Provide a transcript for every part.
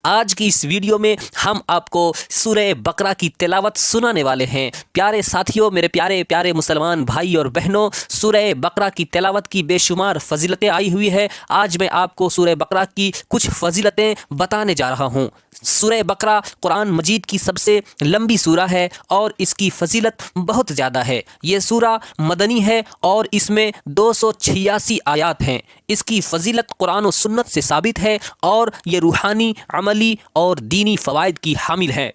आज की इस वीडियो में हम आपको सूरह बकरा की तिलावत सुनाने वाले हैं। प्यारे साथियों, मेरे प्यारे प्यारे मुसलमान भाई और बहनों, सूरह बकरा की तिलावत की बेशुमार फजीलतें आई हुई है। आज मैं आपको सूरह बकरा की कुछ फजीलतें बताने जा रहा हूँ। सूरह बकरा कुरान मजीद की सबसे लंबी सूरा है और इसकी फजीलत बहुत ज़्यादा है। ये सूरा मदनी है और इसमें 286 आयात हैं। इसकी फजीलत कुरान और सुन्नत से साबित है और ये रूहानी, अमली और दीनी फ़वाइद की हामिल है।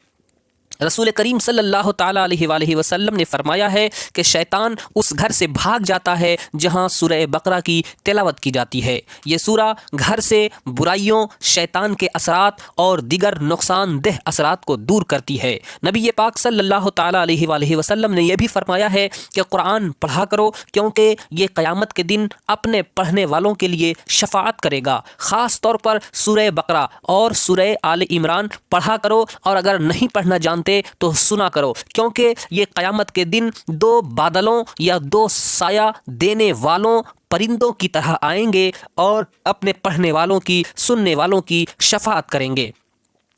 रसूल करीम सल्लल्लाहु ताला अलैहि वसल्लम ने फरमाया है कि शैतान उस घर से भाग जाता है जहां सूरह बकरा की तिलावत की जाती है। ये सूरा घर से बुराइयों, शैतान के असरात और दिगर नुकसानदेह असरात को दूर करती है। नबी पाक सल्लल्लाहु ताला अलैहि वसल्लम ने यह भी फरमाया है कि कुरान पढ़ा करो, क्योंकि ये क़यामत के दिन अपने पढ़ने वालों के लिए शफाअत करेगा। ख़ास तौर पर सूरह बकरा और सूरह आले इमरान पढ़ा करो, और अगर नहीं पढ़ना जानते तो सुना करो, क्योंकि ये क़यामत के दिन दो बादलों या दो साया देने वालों परिंदों की तरह आएंगे और अपने पढ़ने वालों की, सुनने वालों की शफाअत करेंगे।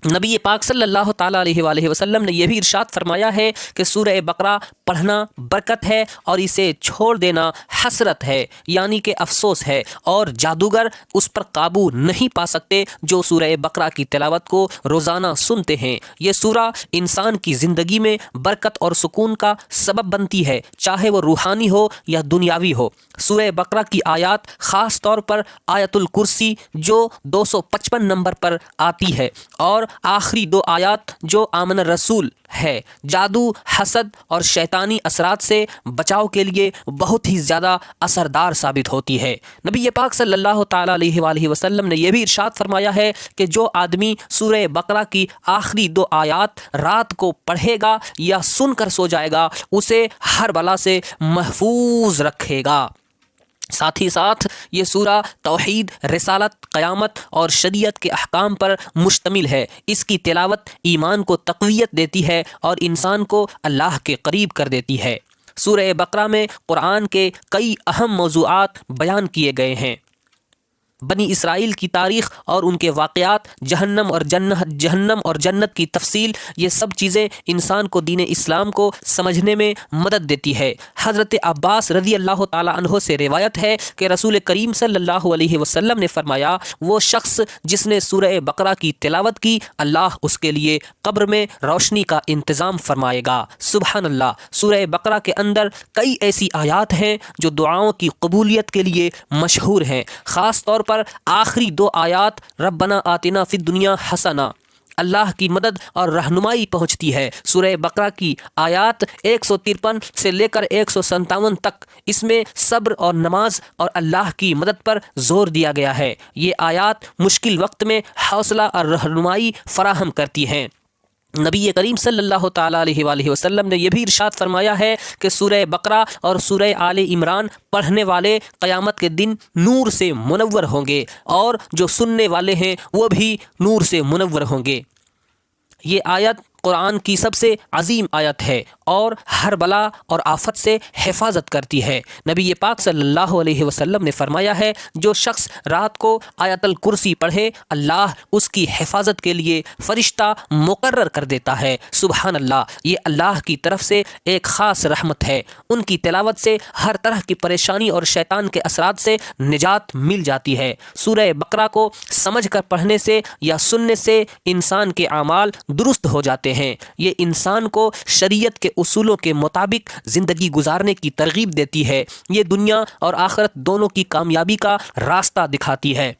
नबी पाक सल्लल्लाहु ताला अलैहि वसल्लम ने यह भी इरशाद फरमाया है कि सूरह बकरा पढ़ना बरकत है और इसे छोड़ देना हसरत है, यानी कि अफसोस है, और जादूगर उस पर काबू नहीं पा सकते जो सूरह बकरा की तिलावत को रोज़ाना सुनते हैं। ये सूरा इंसान की ज़िंदगी में बरकत और सुकून का सबब बनती है, चाहे वो रूहानी हो या दुनियावी हो। सूरह बकरा की आयात ख़ास तौर पर आयतुल कुर्सी जो 255 नंबर पर आती है, और आखिरी दो आयात जो आमन रसूल है, जादू, हसद और शैतानी असरात से बचाव के लिए बहुत ही ज़्यादा असरदार साबित होती है। नबी पाक सल्लल्लाहु ताला अलैहि वसल्लम ने यह भी इरशाद फरमाया है कि जो आदमी सूरह बकरा की आखिरी दो आयात रात को पढ़ेगा या सुनकर सो जाएगा, उसे हर बला से महफूज रखेगा। साथ ही साथ ये सूरा तौहीद, रिसालत, क़यामत और शरीयत के अहकाम पर मुश्तमिल है। इसकी तिलावत ईमान को तक़वियत देती है और इंसान को अल्लाह के करीब कर देती है। सूरह बकरा में कुरान के कई अहम मौज़ूआत बयान किए गए हैं। बनी इसराइल की तारीख़ और उनके वाक़यात, जहन्नम और जन्नत की तफसील, ये सब चीज़ें इंसान को दीन इस्लाम को समझने में मदद देती है। हज़रत अब्बास रज़ी अल्लाह ताला अन्हो से रिवायत है कि रसूल करीम सल्लल्लाहु अलैहि वसल्लम ने फरमाया, वो शख्स जिसने सूरह बकरा की तिलावत की, अल्लाह उसके लिए कब्र में रोशनी का इंतज़ाम फरमाएगा। सुबहान अल्लाह। सूरह बकरा के अंदर कई ऐसी आयात हैं जो दुआओं की कबूलियत के लिए मशहूर हैं। ख़ास तौर पर आखिरी दो आयात रब्बना आतिना फिद दुनिया हसना, अल्लाह की मदद और रहनुमाई पहुँचती है। सूरह बकरा की आयात 153 से लेकर 157 तक, इसमें सब्र और नमाज और अल्लाह की मदद पर जोर दिया गया है। ये आयात मुश्किल वक्त में हौसला और रहनुमाई फराहम करती हैं। नबी करीम सल्लल्लाहु ताला अलैहि वसल्लम ने यह भी इरशाद फरमाया है कि सूरह बकरा और सूरह आले इमरान पढ़ने वाले क़यामत के दिन नूर से मुनव्वर होंगे, और जो सुनने वाले हैं वो भी नूर से मुनव्वर होंगे। ये आयत कुरान की सबसे अजीम आयत है और हर बला और आफत से हिफाजत करती है। नबी पाक सल्लल्लाहु अलैहि वसल्लम ने फरमाया है, जो शख्स रात को आयतल कुर्सी पढ़े, अल्लाह उसकी हिफाजत के लिए फ़रिश्ता मुकर्रर कर देता है। सुबहान अल्लाह। ये अल्लाह की तरफ से एक ख़ास रहमत है। उनकी तिलावत से हर तरह की परेशानी और शैतान के असरात से निजात मिल जाती है। सूरह बकरा को समझ कर पढ़ने से या सुनने से इंसान के अमाल दुरुस्त हो जाते हैं। ये इंसान को शरीयत के उसूलों के मुताबिक ज़िंदगी गुजारने की तरगीब देती है। ये दुनिया और आखिरत दोनों की कामयाबी का रास्ता दिखाती है।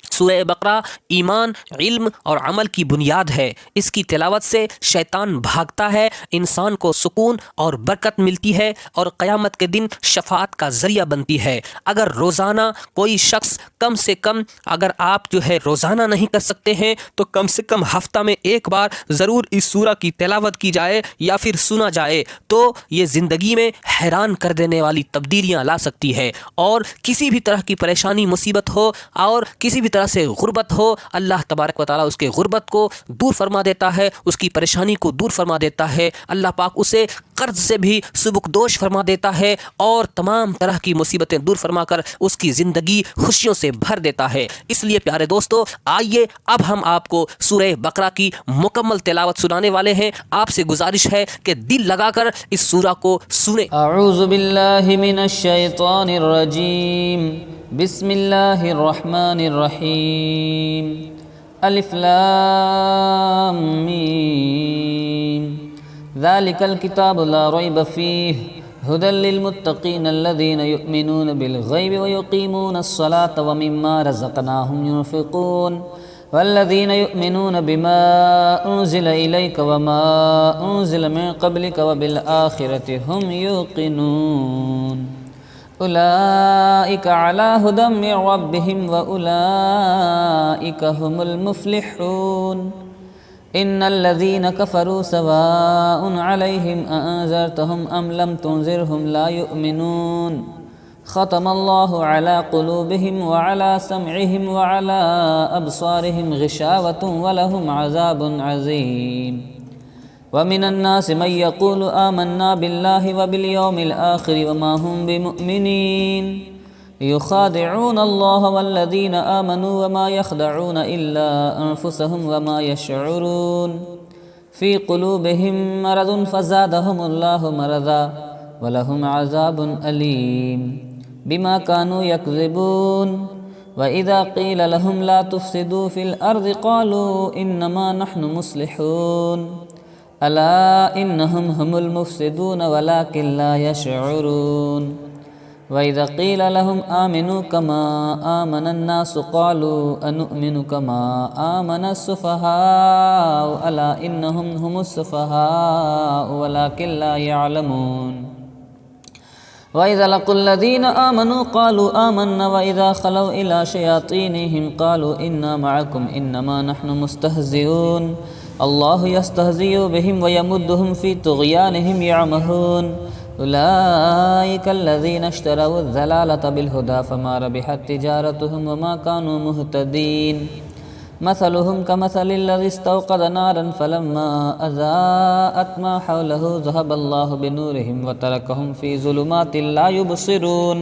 सूरह बकरा ईमान, इल्म और अमल की बुनियाद है। इसकी तिलावत से शैतान भागता है, इंसान को सुकून और बरकत मिलती है और क़यामत के दिन शफाअत का ज़रिया बनती है। अगर रोज़ाना कोई शख्स कम से कम, अगर आप जो है रोज़ाना नहीं कर सकते हैं तो कम से कम हफ्ता में एक बार ज़रूर इस सूरा की तिलावत की जाए या फिर सुना जाए, तो ये ज़िंदगी में हैरान कर देने वाली तब्दीलियाँ ला सकती है। और किसी भी तरह की परेशानी, मुसीबत हो और किसी भी तरह से गुर्बत हो, अल्लाह तबारक व तआला उसके गुर्बत को दूर फरमा देता है, उसकी परेशानी को दूर फरमा देता है। अल्लाह पाक उसे कर्ज से भी सुबुकदोश फरमा देता है और तमाम तरह की मुसीबतें दूर फरमाकर उसकी ज़िंदगी खुशियों से भर देता है। इसलिए प्यारे दोस्तों, आइए अब हम आपको सूरह बकरा की मुकम्मल तिलावत सुनाने वाले हैं। आपसे गुजारिश है कि दिल लगाकर इस सूरा को सुने। अऊज़ु बिल्लाहि मिनश शैतानिर रजीम, बिस्मिल्लाहिर रहमानिर रहीम, अलिफ लाम मीम, ज़ालिकल किताबु ला रैब फ़ीहि हुदल लिलमुत्तक़ीन अल्लज़ीना युमिनून बिलग़ैबि व युक़ीमूनस सलाता व मिम्मा रज़क़नाहुम युनफ़िक़ून वल्लज़ीना युमिनून बिमा उन्ज़िला इलैका व मा उन्ज़िला मिन क़ब्लिका व बिल आख़िरति हुम युक़िनून उलाइका अला हुदम मिन रब्बिहिम व उलाइका हुमुल मुफ़्लिहून। इन्नल्लज़ीना कफ़रू सवाउन अलैहिम अअंज़रतहुम अम लम तुनज़िरहुम ला युमिनून। ख़तमल्लाहु अला क़ुलूबिहिम व अला समइहिम व अला अब्सारिहिम ग़िशावतुन व लहुम अज़ाबुन अज़ीम। व मिनन्नासि मन यक़ूलु आमन्ना बिल्लाहि व बिल यौमिल आख़िरि व मा हुम बिमुमिनीन युख़ादिऊन अल्लाह वल्लज़ीना आमनू व मा यख़दऊन इल्ला अन्फुसहुम व मा यशऊरून फ़ी क़ुलूबिहिम मरदुन फ़ज़ादहुमुल्लाहु मरज़ा व लहुम अज़ाबुन अलीम बिमा कानू यकज़िबून। व इज़ा क़ील लहुम ला तुफ़सिदू फ़िल अर्ज़ि क़ालू इन्नमा नहनु मुस्लिहून अला इन्नहुम हुमुल मुफ़सिदून वलाकिन ला यशऊरून। व इज़ा क़ील लहुम आमिनू कमा आमनन्नासु क़ालू अनुमिनु कमा आमनस्सुफ़हाउ अला इन्नहुम हुमुस्सुफ़हाउ वलाकिन ला यअलमून। व इज़ा लक़ुल्लज़ीना आमनू क़ालू आमन्ना व इज़ा ख़लौ इला शयातीनिहिम क़ालू इन्ना मअकुम इन्नमा नहनु मुस्तहज़िऊन अल्लाहु यस्तहज़िउ बिहिम व यमुद्दुहुम फ़ी तुग़यानिहिम यअमहून उलाइका अल्लज़ीना इश्तरौ ज़लालता बिलहुदा फ़मा रबिहत तिजारतुहुम व मा कानू मुहतदीन। मसलुहुम कमसलिल्लज़ी इस्तौक़द नारन फ़लम्मा अज़ाअत मा हौलहु ज़हबल्लाहु बिनूरिहिम व तरकहुम फ़ी ज़ुलुमातिन ला युबसिरून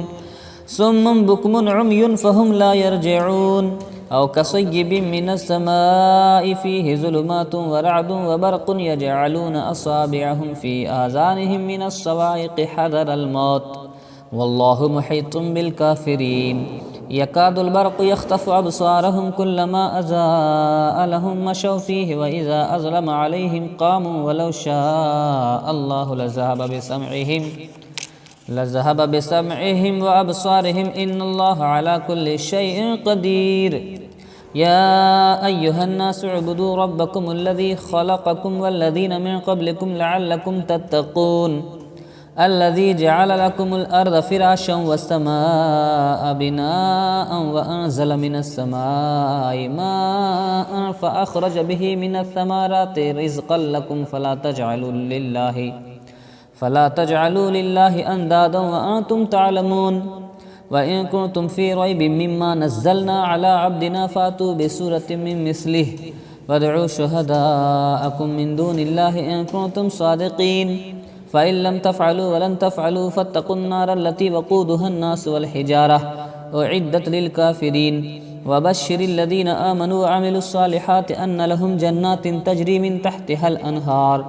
सुम्मुन बुक्मुन उम्युन फ़हुम ला यरजिऊन औ कसय्यिबिन मिनस समाई फ़ीहि ज़ुलुमातुन व रअदुन व बरक़ुन यजअलून असाबिअहुम फ़ी आज़ानिहिम मिनस सवाइक़ि हज़रल मौत वल्लाहु मुहीतुन बिल काफ़िरीन। यकादुल बरक़ु यख़्तफ़ु अब्सारहुम कुल्लमा अज़ाअ लहुम मशौ फ़ीहि व इज़ा अज़लम अलैहिम क़ामू वलौ शाअ अल्लाहु लज़हब बिसमइहिम व अब्सारिहिम इन्नल्लाहा अला कुल्लि शैइन क़दीर। या अय्युहन्नासु उअ्बुदू रब्बकुमुल्लज़ी ख़लक़कुम वल्लज़ीना मिन क़ब्लिकुम लअल्लकुम तत्तक़ून अल्लज़ी जअल लकुमुल अर्ज़ फ़िराशं वस्समाअ बिनाअन व अनज़ल मिनस समाइ माअन फ़अख़रज बिही मिनस समाराति रिज़क़न लकुम फ़ला तजअलू लिल्लाहि अंदादन व अंतुम तअलमून। व इन कुंतुम फ़ी रैबिम मिम्मा नज़्ज़लना अला अब्दिना फ़ातू बिसूरतिम मिन मिस्लिहि वदउ शुहदाअकुम मिन दूनिल्लाहि इन कुंतुम सादिक़ीन फ़इन लम तफ़अलू व लन तफ़अलू फ़त्तक़ुन नार अल्लती वक़ूदुहा अन्नासु वल हिजारा उइद्दत लिल काफ़िरीन। व बश्शिरिल लज़ीना आमनू व अमिलुस सालिहाति अन्न लहुम जन्नातिन तजरी मिन तहतिहल अनहार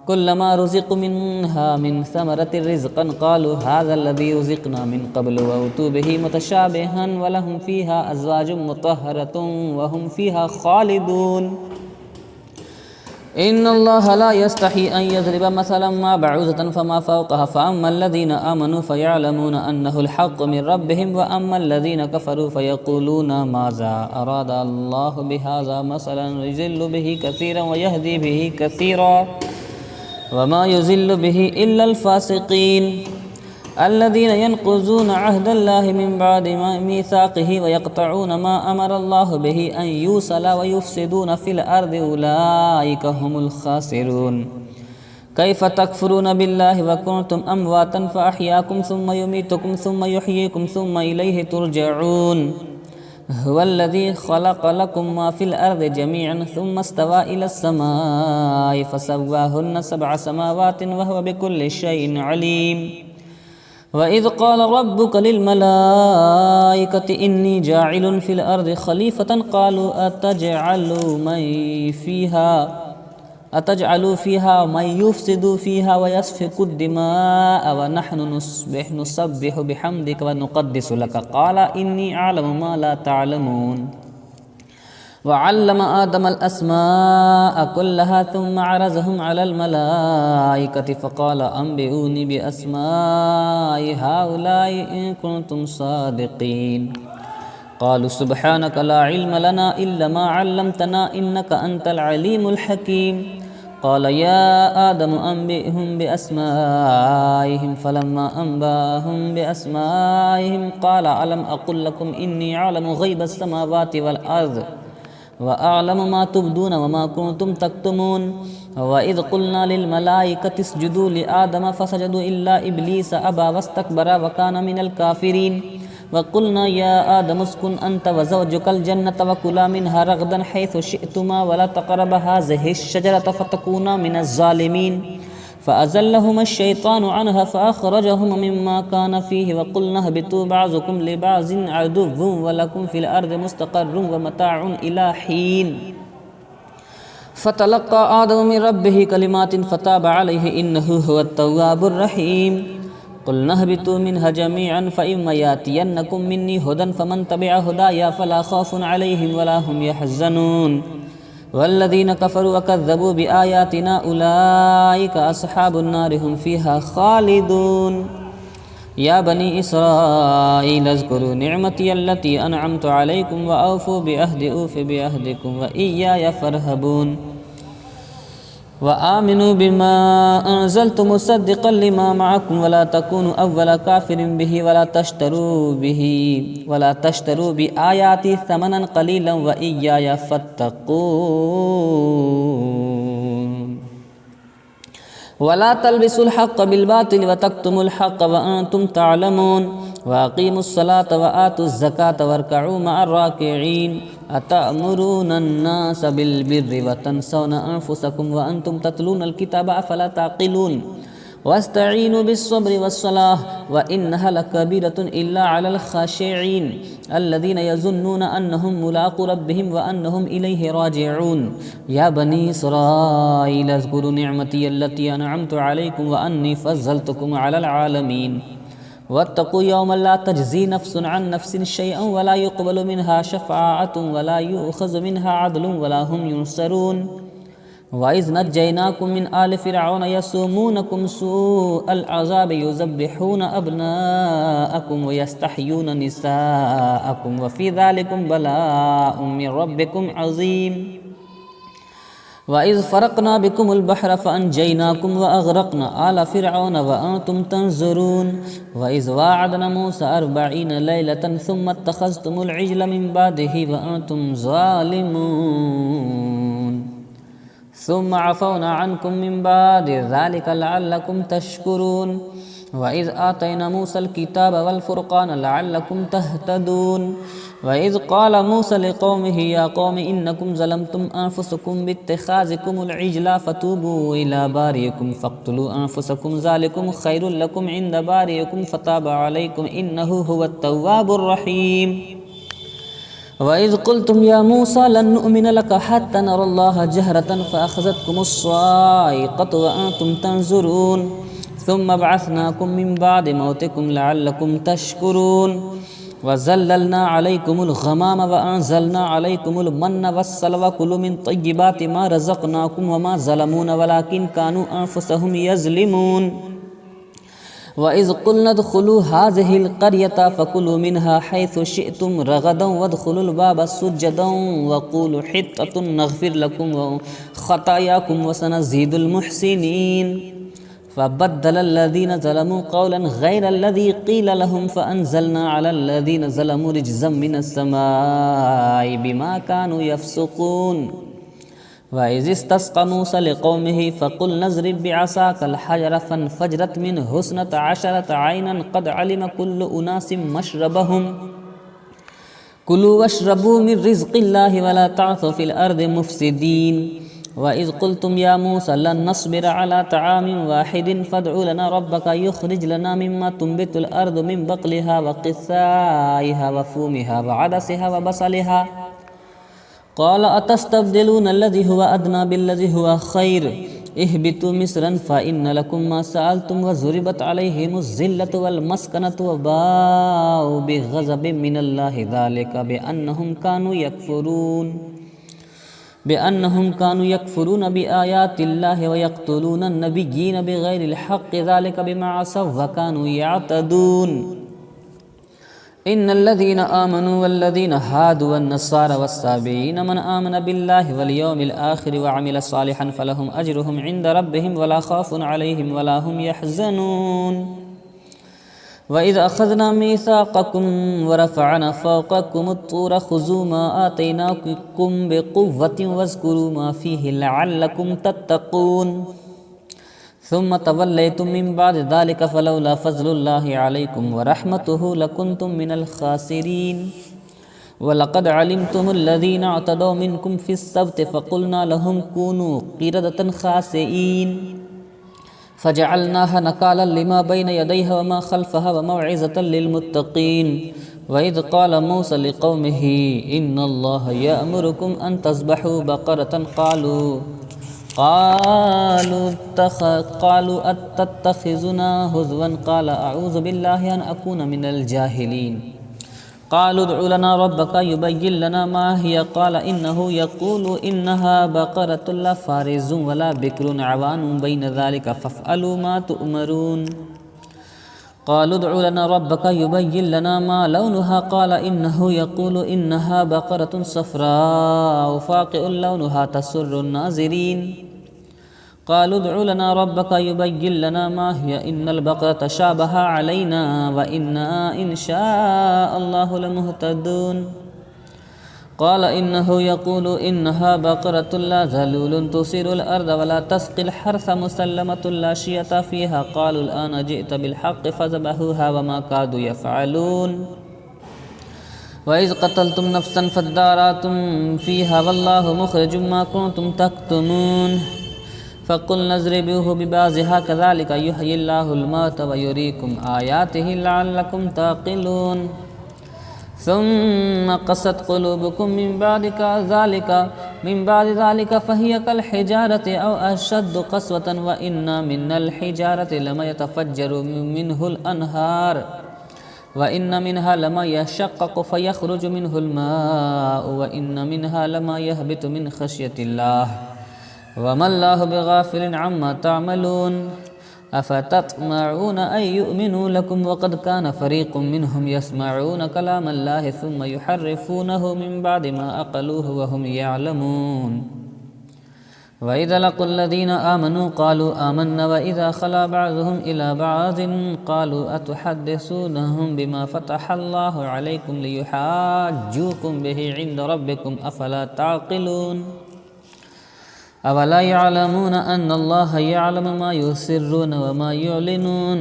कुल्लमा रुज़िक़ू मिन्हा मिन समरतिर रिज़क़न क़ालू हाज़ा रुज़िक़ना मिन क़ब्लु व उतू बिही मुतशाबिहन व लहुम फ़ीहा अज़वाजुम मुतहहरतुन व हुम फ़ीहा ख़ालिदून। इन्नल्लाहा ला यस्तही अन यज़रिब मसलन मा बअूज़तन फ़मा फ़ौक़हा फ़अम्मल लज़ीना आमनू फ़यअलमून अन्नहुल हक़्क़ु मिन रब्बिहिम व अम्मल लज़ीना कफ़रू फ़यक़ूलून माज़ा अरादा अल्लाहु बिहाज़ा मसलन युज़िल्लु बिही कसीरन व यहदी बिही कसीरा व मा युज़िल्लु बिही इल्लल फ़ासिक़ीन अल्लज़ीना यनक़ुज़ूना अहदल्लाहि मिन बअदि मीसाक़िहि व यक़तऊना मा अमरल्लाहु बिही अन यूसला व युफ़सिदूना फ़िल अर्दि उलाइका हुमुल ख़ासिरून। कैफ़ तकफ़ुरून बिल्लाहि व कुन्तुम अमवातन फ़अहयाकुम सुम्मा युमीतुकुम सुम्मा युहयीकुम सुम्मा इलैहि तुरजऊन। हुवल्लज़ी ख़लक़ लकुम मा फ़िल अर्ज़ि जमीअन सुम्मा इस्तवा इलस समाइ फ़सव्वाहुन्ना सबअ समावातिन व हुवा बिकुल्लि शैइन अलीम। व इज़ क़ाल रब्बुक लिल मलाइकति इन्नी जाइलुन फ़िल अर्ज़ि ख़लीफ़तन क़ालू अतजअलु फ़ीहा मन युफ़्सिदु फ़ीहा व यस्फ़िकु दिमाअ व नहनु नुसब्बिहु बिहम्दिक व नुक़द्दिसु लक क़ाला इन्नी अअलमु मा ला तअलमून। व अल्लम आदमल अस्माअ कुल्लहा थुम्मा अरज़हुम अलल मलाइकति फ़क़ाल अंबिऊनी बिअस्माइ हाउलाई इन कुन्तुम सादिक़ीन। क़ालू सुब्हानक ला इल्म लना इल्ला मा अल्लमतना इन्नका अंतल अलीमुल हकीम। क़ाल या आदम अंबिहुम बिअस्माइहिम फ़लम्मा अंबअहुम बिअस्माइहिम क़ाल अलम अक़ुल लकुम इन्नी अअलमु ग़ैबस समावाति वल अर्ज़ व अअलमु मा तुब्दून व मा कुन्तुम तक्तुमून। व इज़ क़ुल्ना लिल मलाइकति इसजुदू लि आदम फ़सजदू इल्ला इब्लीस अबा वस्तकबरा व कान मिनल काफ़िरीन। वक़ुल्ना या आदम उस्कुन अन्त व ज़ौजुकल जन्नत व कुला मिन्हा रग़दन हैथु शिअ्तुमा वला तक़रबा हाज़िहिश शजरत फ़तकूना मिनज़ ज़ालिमीन। फ़अज़ल्लहुमा अश-शैतानु अन्हा फ़अख़रजहुमा मिम्मा काना फ़ीहि वक़ुल्ना ihबितू बअज़ुकुम लिबअज़िन अदुव्वुन व लकुम फ़िल अर्ज़ि मुस्तक़र्रुन व मताउन इला हीन। फ़तलक़्क़ा आदमु मिन रब्बिहि कलिमातिन फ़ताब अलैहि इन्नहु हुवत तव्वाबुर रहीम। क़ुल्ना ihबितू मिन्हा जमीअन फ़इम्मा यातियन्नकुम मिन्नी हुदन फ़मन तबिअ हुदाया फ़ला ख़ौफ़ुन अलैहिम वला हुम यहज़नून। वल्लज़ीन कफ़रू व कज़्ज़बू बिआयातिना उलाइका अस्हाबुन नारि हुम फ़ीहा ख़ालिदून। या बनी इसराईल अज़्कुरू निअमती अल्लती अनअमतु अलैकुम व औफ़ू बिअहदी ऊफ़ि बिअहदिकुम व इय्याया फ़रहबून। व आमिनू बिमा अनज़लतु मुसद्दिक़न लिमा मअकुम वला तकूनू अव्वला काफ़िरिन बिही वला तश्तरू बिआयाती समनन क़लीलन व इय्याया फ़त्तक़ून। वला तल्बिसुल हक़्क़ बिल बातिल व तक्तुमुल हक़्क़ व अंतुम तअलमून। व अक़ीमुस सलात व आतुज़ ज़कात वरकऊ मअर राकिईन। अतअमुरूनन नास बिल बिर्रि व तंसौना अनफुसकुम व अंतुम ततलूनल किताब अफ़ला ताक़िलून। वस्तईनु बिस्सब्रि वस्सलाह व इन्नहा लकबीरतुन इल्ला अलल ख़ाशिईन अल्लज़ीना यज़ुन्नूना अन्नहुम मुलाक़ू रब्बिहिम व अन्नहुम इलैहि राजिऊन। या बनी इसराईल अज़्कुरू निअमती अल्लती अनअमतु अलैकुम व अन्नी फ़ज़्ज़लतुकुम अलल आलमीन। वत्तक़ू यौमन ला तज्ज़ी नफ़्सुन अन नफ़्सिन शैअन वला युक़बलु मिन्हा शफ़ाअतुन वला युअख़ज़ु मिन्हा अदलुन वला हुम युनसरून। व इज़ नज्जयनाकुम मिन आलि फ़िरऔन यसुमूनकुम सूअल अज़ाबि युज़ब्बिहूना अब्नाअकुम व यस्तहय्यूना निसाअकुम व फ़ी ज़ालिकुम बलाअउम मिन रब्बिकुम अज़ीम। व इज़ फ़रक़ना बिकुमुल बहर फ़अनजयनाकुम व अग़रक़ना आला फ़िरऔन व अंतुम तंज़ुरून। व इज़ वाअदना मूसा 40 लैलतन सुम्मा इत्तख़ज़्तुमुल इज्ल मिन बादिही व अंतुम ज़ालिमून। सुम्मा अफ़ौना अन्कुम मिन बादि ज़ालिका लअल्लकुम तशकुरून। व इज़ आतैना मूसल किताब वल फ़ुरक़ान लअल्लकुम तहतदून। व इज़ क़ाल मूसा लिक़ौमिही या क़ौमि इन्नकुम ज़लमतुम अनफ़ुसकुम बित्तिख़ाज़िकुमुल इज्ला फ़तूबू इला बारिइकुम फ़क़्तुलू अनफ़ुसकुम ज़ालिकुम ख़ैरुल लकुम इंद बारिइकुम फ़ताब अलैकुम इन्नहु हुवत तव्वाबुर रहीम। व इज़ क़ुल्तुम या मूसा लन नुअमिन लक हत्ता नरल्लाह जहरतन फ़अख़ज़तकुमुस्साइक़तु व अंतुम तंज़ुरून। सुम्मा बअसनाकुम मिन बादि मौतिकुम लअल्लकुम तशकुरून। व ज़ल्ललना अलैकुमुल ग़माम व अंज़लना अलैकुमुल मन्न वस्सलवा कुलू मिन तय्यिबाति मा रज़क़नाकुम व मा ज़लमूना वलाकिन कानू अनफ़ुसहुम यज़लिमून। व इज़ क़ुल्ना उद्ख़ुलू हाज़िहिल क़र्यता फ़कुलू मिन्हा हैथु शिअ्तुम रग़दन वद्ख़ुलुल बाब सुज्जदन व क़ूलू हित्ततुन नग़फ़िर लकुम व ख़तायाकुम व सनज़ीदुल मुहसिनीन। फ़बद्दलल्लज़ीना ज़लमू क़ौलन ग़ैरल्लज़ी क़ील लहुम फ़अन्ज़लना अलल्लज़ीना ज़लमू रिज्ज़म मिनस समाइ बिमा कानू यफ़्सुक़ून। व इज़ इस्तस्क़ा मूसा लिक़ौमिही फ़क़ुल्ना इज़्रिब बिअसाकल हजर फ़न्फ़जरत मिन्हु इस्नता अशरता ऐनन क़द अलिम कुल्लु उनासिम मशरबहुम कुलू वशरबू मिन रिज़्क़िल्लाहि वला तअसू फ़िल अर्दि मुफ़्सिदीन व इज़ क़ुल्तुम या मूसा लन नस्बिर अला तआमिन वाहिदिन फ़दउ लना रब्बका युख़रिज लना मिम्मा तुंबितुल अर्दु मिन बक़लिहा व क़िस्साइहा व फ़ूमिहा व अदसिहा व बसलिहा क़ाल अतस्तब्दिलून अल्लज़ी हुवा अदना बिल्लज़ी हुवा ख़ैर इहबितू मिस्रन फ़इन्न लकुम मा सअलतुम व ज़ुरिबत अलैहिमुज़्ज़िल्लतु वल मस्कनतु व बाउ बिग़ज़बिन मिनल्लाहि ज़ालिका बिअन्नहुम कानू यकफ़ुरून बिआयातिल्लाहि व यक़्तुलून अन्नबिय्यीन बिग़ैरिल हक़्क़ि ज़ालिका बिमा असव व कानू यअतदून इन्नल्लज़ीन आमनू वल्लज़ीन हादू वन्नस्सारा वस्साबीन मन आमन बिल्लाहि वल यौमिल आखिर व अमिल सालिहन फलहुम अजरुहुम इंद रब्बिहिम वला खौफुन अलैहिम वला हुम यहज़नून व इज़ अख़ज़ना मीसाक़कुम व रफ़अना फ़ौक़कुमुत-तूर ख़ुज़ू मा आतैनाकुम बिक़ुव्वतिन वज़्कुरू मा फ़ीहि लअल्लकुम तत्तक़ून सुम्म तवल्लैतुम मिन बाद ज़ालिका फ़लौला फ़ज़्लुल्लाहि अलैकुम व रहमतुहु लकुन्तुम मिनल ख़ासिरीन व लक़द अलिमतुमुल्लज़ीना अतदौ मिनकुम फ़िस्सब्ति फ़क़ुल्ना लहुम कूनू क़िरदतन ख़ासिईन फ़जअलनाहा नकालन लिमा बैन यदैहा व मा ख़ल्फ़हा व मौइज़तन लिलमुत्तक़ीन व इज़ क़ाल मूसा लिक़ौमिही इन्नल्लाहा यअमुरुकुम अन तज़बहू बक़रतन क़ालू अत्तख़िज़ुना हुज़वन क़ाल अऊज़ु बिल्लाहि अन अकून मिनल जाहिलीन क़ालू उदउ लना रब्बका युबय्यिन लना मा हिय क़ाल इन्नहु यक़ूलु इन्नहा बक़रतुन ला फ़ारिज़ुन वला बिक्रुन अवानुन बैन ज़ालिका फ़फ़अलू मा तुअमरून क़ालू उदउ लना रब्बका युबय्यिन लना मा लौनुहा क़ाल इन्नहु यक़ूलु इन्नहा बक़रतुन सफ़राउ फ़ाक़िउन लौनुहा तसुर्रुन नाज़िरीन क़ालू उदउ लना रब्बका युबय्यिन लना मा हिय इन्नल बक़रत शाबह अलैना व इन्ना इंशाअल्लाहु लमुहतदून क़ाल इन्नहु यक़ूलु इन्नहा बक़रतुन ला ज़लूलुन तुसिरुल अर्द वला तस्क़िल हर्स मुसल्लमतुन ला शियता फ़ीहा क़ालू अलआन जिअत बिलहक़्क़ि फ़ज़बहूहा व मा कादू यफ़अलून व इज़ क़तलतुम नफ़्सन फ़द्दारअतुम फ़ीहा वल्लाहु मुख़रिजुम मा कुन्तुम तक्तुमून फ़क़ुल्ना इज़्रिबूहु बिबाज़िहा कज़ालिका युह्यिल्लाहुल मौता व युरीकुम आयातिहि लअल्लकुम ताक़िलून सुम्मा क़सत क़ुलूबुकुम मिन बादि ज़ालिका फ़हिय कल हिजारति औ अशद्दु क़स्वतन व इन्ना मिनल हिजारति लमा यतफ़ज्जरु मिन्हुल अनहार व इन्ना मिन्हा लमा यशक़्क़क़ु फ़यख़्रुजु मिन्हुल माउ व इन्ना मिन्हा लमा यहबितु मिन ख़श्यतिल्लाह व मल्लाहु बिग़ाफ़िलिन अम्मा तअमलून अफ़तत्मऊन अन युअमिनू लकुम वक़द कान फ़रीक़ुम मिनहुम यस्मऊन कलामल्लाहि सुम्म युहर्रिफ़ूनहु मिन बअदि मा अक़लूहु व हुम यअलमून व इज़ा लक़ुल्लज़ीना आमनू क़ालू आमन्ना व इज़ा ख़ला बअज़ुहुम इला बअज़िन क़ालू अतुहद्दिसूनहुम बिमा फ़तहल्लाहु अलैकुम लियुहाज्जूकुम बिही इंद रब्बिकुम अफ़ला तअक़िलून अवला यअलमून अन्नल्लाहा यअलमु मा युसिर्रून व मा युअलिनून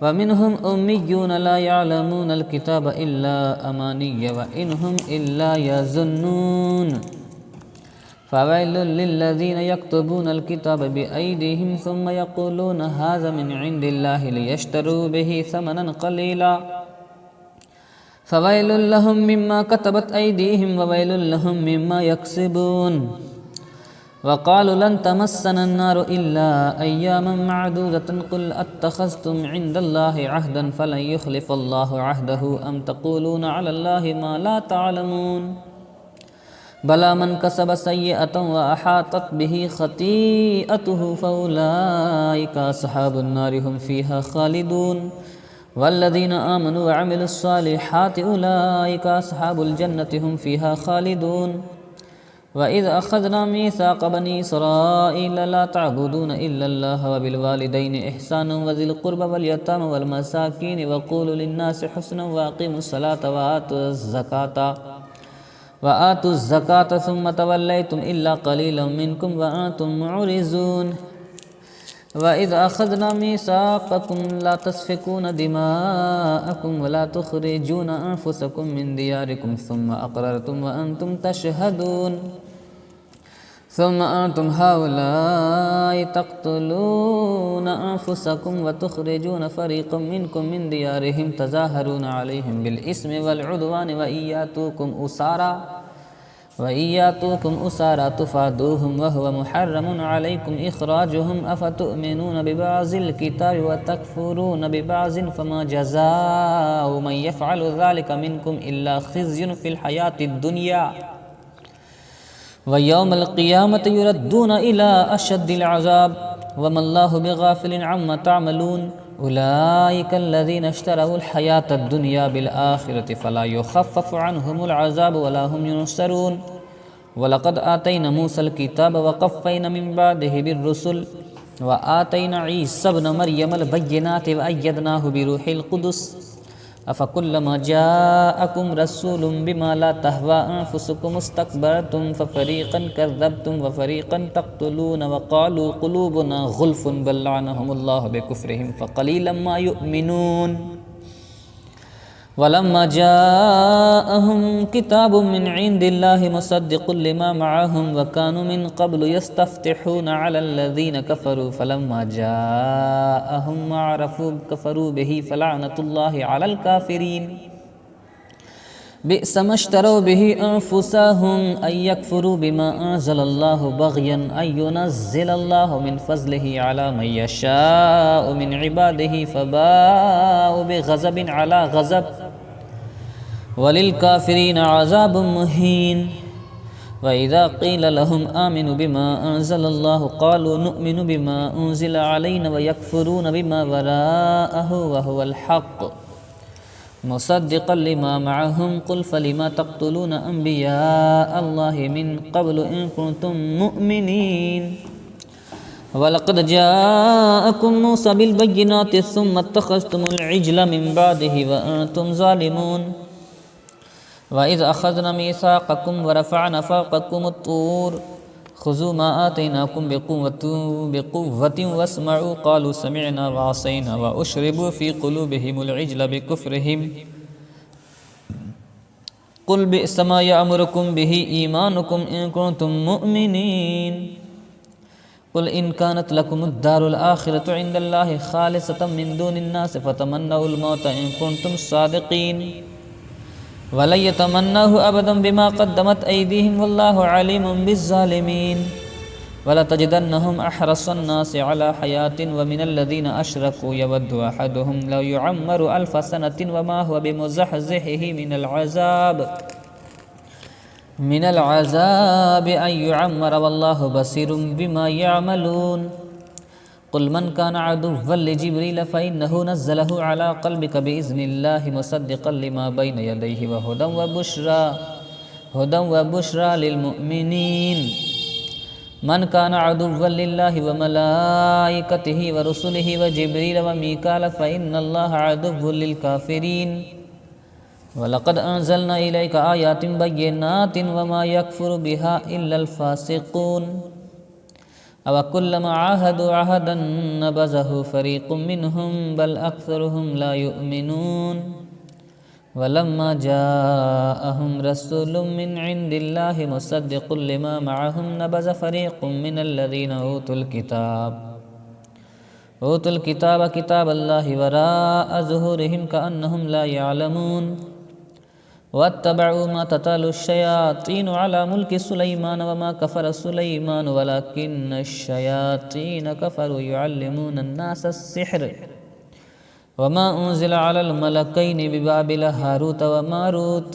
व मिनहुम उम्मिय्यून ला यअलमूनल किताब इल्ला अमानिय्य व इनहुम इल्ला यज़ुन्नून फ़वैलुल लिल्लज़ीन यक्तुबूनल किताब बिअयदीहिम सुम्म यक़ूलून हाज़ा मिन इंदिल्लाहि लियश्तरू बिही समनन क़लीला फ़वैलुल लहुम मिम्मा कतबत अयदीहिम व वैलुल लहुम मिम्मा यक्सिबून वक़ालू लन तमस्सना अन्नारु इल्ला अय्यामन मअदूदतन क़ुल अत्तख़ज़्तुम इंदल्लाहि अहदन फ़लन युख़्लिफ़ल्लाहु अहदहु अम तक़ूलून अलल्लाहि मा ला तअलमून बला मन कसब सय्यअतन व अहातत बिही ख़तीअतुहु फ़उलाइका अस्हाबुन नारि हुम फ़ीहा ख़ालिदून वल्लज़ीना आमनू व अमिलुस्सालिहाति उलाइका अस्हाबुल जन्नति हुम फ़ीहा ख़ालिदून व इज़ अख़ज़ना मीसाक़ बनी इसराईल ला तअबुदून इल्लल्लाह व बिलवालिदैनि इहसानन व ज़िल क़ुर्बा वल यतामा वल मसाकीन व क़ूलू लिन्नासि हुस्नन व अक़ीमुस्सलाता व आतुज़ ज़काता सुम्म तवल्लैतुम इल्ला क़लीलन मिनकुम व अंतुम मुअरिज़ून वइज़ अख़ज़ना मीसाक़कुम ला तस्फ़िकून दिमाअकुम वला तुख़रिजून अनफ़ुसकुम मिन दियारिकुम सुम्मा अक़ररतुम व अंतुम तशहदून सुम्मा अंतुम हाउलाइ तक़्तुलून अनफ़ुसकुम व तुख़रिजून फ़रीक़म मिनकुम मिन दियारिहिम तज़ाहरून अलैहिम बिल इस्मि वल उद्वानि व इय्यातूकुम उसारा तुफ़ादूहुम व हुवा मुहर्रमुन अलैकुम इख़राजुहुम अफ़तुमिनून बिबअज़िल किताबि व तकफ़ुरून बिबअज़िन फ़मा जज़ाउ मन यफ़अलु ज़ालिका मिनकुम इल्ला ख़िज़्युन फ़िल हयातिद दुनिया व यौमल क़ियामति युरद्दून इला अशद्दिल अज़ाब वमल्लाहु बिग़ाफ़िलिन अम्मा तअमलून उलाइकल्लज़ीना इश्तरौल हयातद दुनिया बिल आखिरति फ़ला युख़फ़्फ़फ़ु अन्हुमुल अज़ाब वला हुम युनसरून वलक़द आतैना मूसल किताब व क़फ़्फ़ैना मिन बअदिहि बिर्रुसुल व आतैना ईसा इब्न मर्यमल बय्यिनाति व अय्यदनाहु बिरूहिल क़ुदुस अफ़कुल्लमा जाअकुम रसूलुम बिमा ला तहवा अनफुसुकुम इस्तकबरतुम फ़फ़रीक़न कज़्ज़बतुम व फ़रीक़न तक़्तुलून व क़ालू क़ुलूबुना ग़ुल्फ़ुन बल लअनहुमुल्लाहु बिकुफ़्रिहिम फ़क़लीलन मा युअमिनून वलम्मा जाअहुम किताबुम मिन इंदिल्लाहि मुसद्दिक़ुन लिमा मअहुम व कानू मिन क़ब्लु यस्तफ़्तिहूना अलल्लज़ीना कफ़रू फ़लम्मा जाअहुम मा अरफ़ू कफ़रू बिही फ़लअनतुल्लाहि अलल काफ़िरीन बि'स मा इश्तरौ बिही अनफ़ुसहुम अन यकफ़ुरू बिमा अंज़लल्लाहु बग़यन अन युनज़्ज़िलल्लाहु मिन फ़ज़्लिही अला मन यशाअु मिन इबादिही फ़बाअू बिग़ज़बिन अला ग़ज़ब वलिल काफ़िरीन अज़ाबुम मुहीन व इज़ा क़ील लहुम आमिनू बिमा अंज़लल्लाहु क़ालू नुअमिनु बिमा उन्ज़िला अलैना व यकफ़ुरून बिमा वराअहु व हुवल हक़्क़ मुसद्दिक़न लिमा मअहुम क़ुल फ़लिमा तक़्तुलून अंबिया अल्लाहि मिन क़ब्लु इन कुन्तुम मुअमिनीन वलक़द जाअकुम मूसा बिल बय्यिनाति सुम्मा इत्तख़ज़्तुमुल इज्ला मिन बअदिहि व अंतुम ज़ालिमून वइज़ अख़ज़ना मीसाक़कुम व रफ़अना फ़ौक़कुमुत तूर ख़ुज़ू मा आतैनाकुम बिक़ुव्वतिन वस्मऊ क़ालू समिअना व असैना व उश्रिबू फ़ी क़ुलूबिहिमुल इज्ला बिकुफ़्रिहिम क़ुल बि'स मा यअमुरुकुम बिही ईमानुकुम इन कुन्तुम मुअमिनीन क़ुल इन कानत लकुमुद दारुल आख़िरतु इंदल्लाहि ख़ालिसतम मिन दूनिन्नास फ़तमन्नउल मौत इन कुन्तुम सादिक़ीन वलन यतमन्नहु अबदन बिमा क़द्दमत ऐदीहिम वल्लाहु अलीमुम बिज़्ज़ालिमीन वलतजिदन्नहुम अहरसन्नासि अला हयातिन व मिनल्लज़ीना अशरकू यवद्दु अहदुहुम लौ युअम्मरु अल्फ़ सनतिन वमा हुवा बिमुज़हज़िहिही मिनल अज़ाबि अन युअम्मर वल्लाहु बसीरुम बिमा यअमलून क़ुल मन कान अदुव्वन लिजिब्रील फ़इन्नहु नज़्ज़लहु अला क़ल्बिक बिइज़्निल्लाहि मुसद्दिक़न लिमा बैन यदैहि व हुदन व बुश्रा लिलमुअमिनीन मन कान अदुव्वन लिल्लाहि व मलाइकतिहि व रुसुलिहि व जिब्रील व मीकाल फ़इन्नल्लाहा अदुव्वुन लिलकाफ़िरीन वलक़द अंज़लना इलैका आयातिन बय्यिनातिन वमा यकफ़ुरु बिहा इल्लल फ़ासिक़ून अवकुल्लमा आहदू अहदन नबज़हु फ़रीक़ुम मिनहुम बल अक्सरुहुम ला युअमिनून वलम्मा जाअहुम रसूलुम मिन इंदिल्लाहि मुसद्दिक़ुन लिमा मअहुम नबज़ फ़रीक़ुम मिनल्लज़ीना ऊतुल किताब किताबल्लाहि वराअ ज़ुहूरिहिम कअन्नहुम ला यअलमून वत्तबअू मा ततलुश्शयातीनु अला मुल्कि सुलैमान वमा कफ़र सुलैमान वलकिन्नश्शयातीन कफ़रू युअल्लिमूनन्नास अस्सिह्र वमा उन्ज़िला अलल मलकैनि बिबाबिल हारूत व मारूत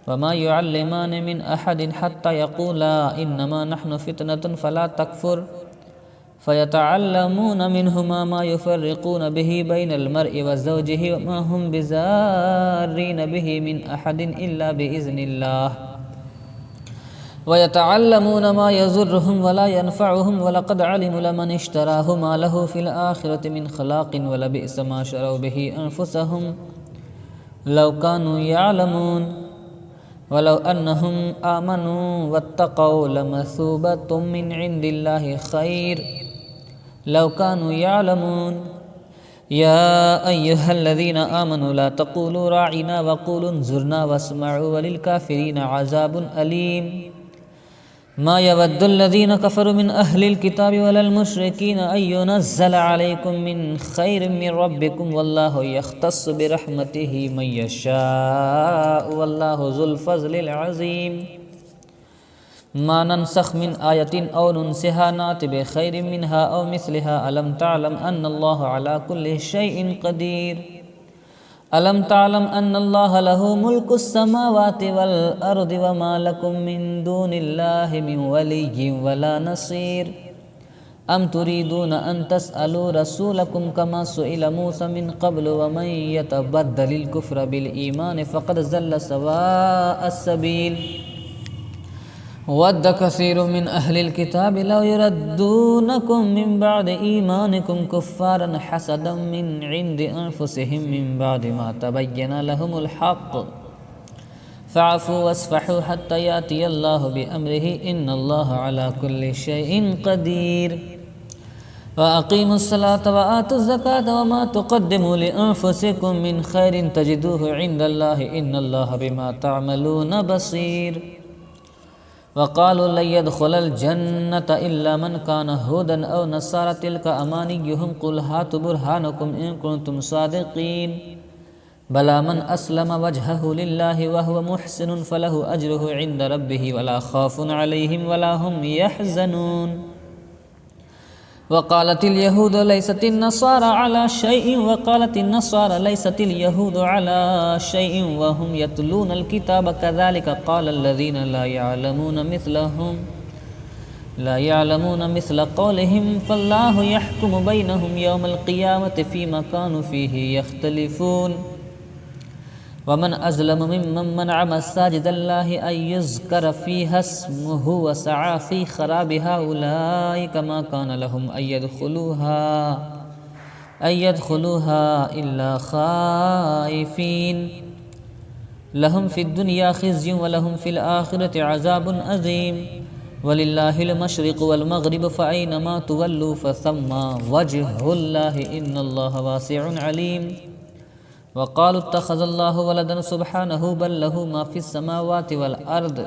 वमा युअल्लिमानि मिन अहदिन हत्ता यक़ूला इन्नमा नहनु फ़ितनतुन फ़ला तकफ़ुर फ़यतअल्लमून मिन्हुमा मा युफ़र्रिक़ून बिही बैनल मर्इ व ज़ौजिहि वमा हुम बिज़ार्रीन बिही मिन अहदिन इल्ला बिइज़्निल्लाह वयतअल्लमून मा यज़ुर्रुहुम वला यनफ़अुहुम वलक़द अलिमू लमन इश्तराहु मा लहु फ़िल आख़िरति मिन ख़लाक़िन वलबि'स मा शरौ बिही अनफ़ुसहुम लौ कानू यअलमून वलौ अन्नहुम आमनू वत्तक़ौ लमसूबतुम मिन इंदिल्लाहि ख़ैर लौ कानू यालमून। या अय्युहल्लज़ीना आमनू ला तक़ूलू राइना वक़ूलू उन्ज़ुरना वस्मअू वलिल काफ़िरीना अज़ाबुन अलीम। मा यवद्दुल्लज़ीना कफ़रू मिन अहलिल किताबि वलल मुश्रिकीना अन युनज़्ज़ल अलैकुम मिन खैरिम मिन रब्बिकुम वल्लाहु यख्तस्सु बिरहमतिही मन यशाअ वल्लाहु ज़ुल फ़ज़्लिल अज़ीम। मा नंसख़ मिन आयतिन औ नुनसिहा नाति बिखैरिम मिनहा औ मिस्लिहा अलम तअलम अन्नल्लाह अला कुल्लि शैइन क़दीर। अलम तअलम अन्नल्लाह लहू मुल्कुस समावाति वल अर्दि वमा लकुम मिन दूनिल्लाहि मिन वलिय्यिन वला नसीर। अम तुरीदून अन तस्अलू रसूलकुम कमा सुइला मूसा मिन क़ब्लु वमन यतबद्दलिल कुफ्र बिल ईमान फ़क़द ज़ल्ल सवाअस सबील। वद्द कसीरु मिन अहलिल किताबि लौ युरद्दूनकुम मिन बअदि ईमानिकुम कुफ़्फ़ारन हसदम मिन इंदि अनफुसिहिम मिन बअदि मा तबय्यना लहुमुल हक़्क़ फ़अफ़ू वस्फ़हू हत्ता यातियल्लाहु बिअम्रिही इन्नल्लाहा अला कुल्लि शैइन क़दीर। व अक़ीमुस्सलात व आतुज़ ज़कात व मा तुक़द्दिमू लिअन्फ़ुसिकुम मिन खैरिन तजिदूहु इंदल्लाहि इन्नल्लाहा बिमा तअमलून बसीर। वक़ालू लन यदख़ुलल जन्नत इल्ला मन कान हुदन औ नसारा तिल्क अमानियुहुम क़ुल हातु बुरहानकुम इन कुन्तुम सादिक़ीन। बला मन अस्लम वजहहु लिल्लाहि व हुव मुहसिनुन फलहु अज्रुहु इंद रब्बिहि वला ख़ौफ़ुन अलैहिम वला हुम यहज़नून। वक़ालतिल यहूदु लैसतिन नसारा अला शैइन वक़ालतिन नसारा लैसतिल यहूदु अला शैइन व हुम यतलूनल किताब कज़ालिक क़ालल्लज़ीना ला यअलमून मिस्ल क़ौलिहिम फ़ल्लाहु यहकुमु बैनहुम यौमल क़ियामति फ़ीमा कानू फ़ीहि यख्तलिफ़ून। वमन अज़लमु मिम्मन मनअ मसाजिदल्लाहि अन युज़्करा फ़ीहा इस्मुहु व सअा फ़ी ख़राबिहा उलाइका मा कान लहुम अन यदख़ुलूहा इल्ला ख़ाइफ़ीन। लहुम फ़िद्दुनिया ख़िज़्युन व लहुम फ़िल आख़िरति अज़ाबुन अज़ीम। वलिल्लाहिल मशरिक़ु वल मग़रिबु फ़अय्नमा तुवल्लू फ़थम्मा वजहुल्लाहि इन्नल्लाहा वासिउन अलीम। वक़ालू इत्तख़ज़ल्लाहु वलदन सुब्हानहु बल लहू मा फ़िस्समावाति वल अर्द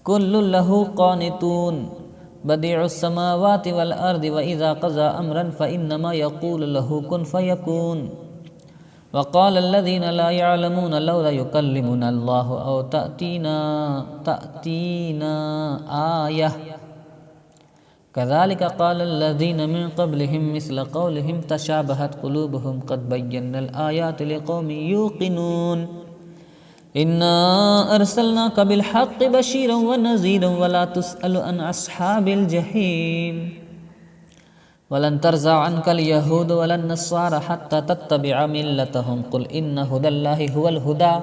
कुल्लुन लहू क़ानितून। बदीउस समावाति वल अर्दि व इज़ा क़ज़ा अम्रन फ़इन्नमा यक़ूलु लहू कुन फ़यकून। वक़ालल्लज़ीना ला यअलमून लौला युकल्लिमुना अल्लाहु औ तअतीना आयह कज़ालिक क़ालल्लज़ीना मिन क़ब्लिहिम मिस्ल क़ौलिहिम तशाबहत क़ुलूबुहुम क़द बय्यन्नल आयाति लिक़ौमिन युक़िनून। इन्ना अरसलनाका बिलहक़्क़ि बशीरन व नज़ीरन वला तुसअलु अन अस्हाबिल जहीम। वलन तर्ज़ा अन्कल यहूद वलन नस्वारा हत्ता तत्तबिअ मिल्लतहुम क़ुल इन्न हुदल्लाहि हुवल हुदा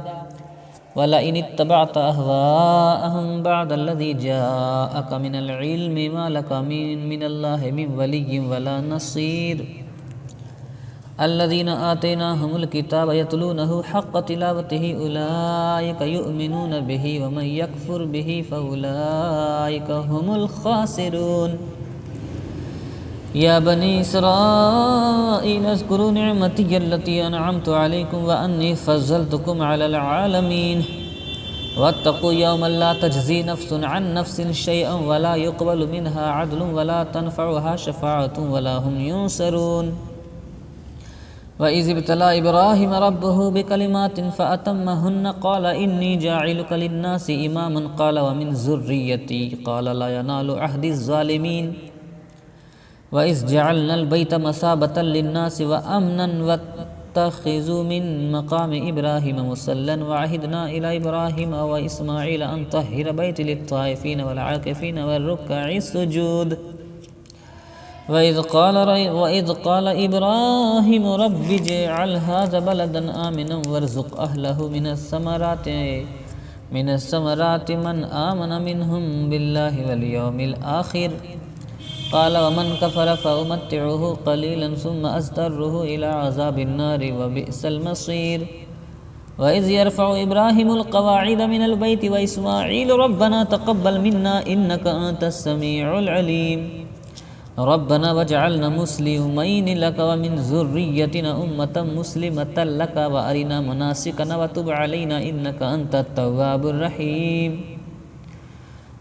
वलइन इत्तबअत अहवाअहुम बअदल्लज़ी जाअक मिनल इल्मि मा लक मिनल्लाहि मिन वलिय्यिन वला नसीर। अल्लज़ीना आतैनाहुमुल किताब यतलूनहु हक़्क़ तिलावतिही उलाइका युमिनून बिही व मन यकफ़ुर बिही फ़उलाइका हुमुल ख़ासिरून। या बनी इसराईल अज़्कुरू निअमती अल्लती अनअमतु अलैकुम व अन्नी फ़ज़्ज़लतुकुम अलल आलमीन। वत्तक़ू यौमन ला तजज़ी नफ़्सुन अन नफ़्सिन शैअन वला युक़बलु मिनहा अदलुन वला तनफ़उहा शफ़ाअतुन वला हुम युनसरून। व इज़ इब्तला इब्राहीम रब्बुहु बिकलिमातिन फ़अतम्महुन्ना क़ाल इन्नी जाइलुका लिन्नासि इमामन क़ाल व मिन ज़ुर्रिय्यती क़ाल ला यनालु अहदिज़ ज़ालिमीन। व इज़ जअलनल बैत मसाबतल लिन्नासि व अमनन वत्तख़िज़ू मिन मक़ामि इब्राहीम मुसल्लन व अहिदना इला इब्राहीम व इस्माईल अन तह्हिर बैति लित्ताइफ़ीन वल आकिफ़ीन वर्रुक्काइस सुजूद। व इज़ क़ाल इब्राहीम रब्बि इजअल हाज़ा बलदन आमिनन वर्ज़ुक़ अहलहु मिनस्समराति मन आमन मिनहुम बिल्लाहि वल यौमिल आख़िर। क़ाल वमन कफ़र फ़उमत्तिउहु क़लीलन सुम्मा अज़्तरुहु इला अज़ाबिन नारि व बिअसल मसीर। व इज़ यरफ़उ इब्राहीमुल क़वाइद मिनल बैति व इस्माईलु रब्बना तक़ब्बल मिन्ना इन्नका अंतस समीउल अलीम। रब्बना वजअलना मुस्लिमैन लक व मिन ज़ुर्रिय्यतिना उम्मतम मुस्लिमतन लक व अरिना मनासिकना व तुब अलैना इन्नका अंतत तव्वाबुर रहीम।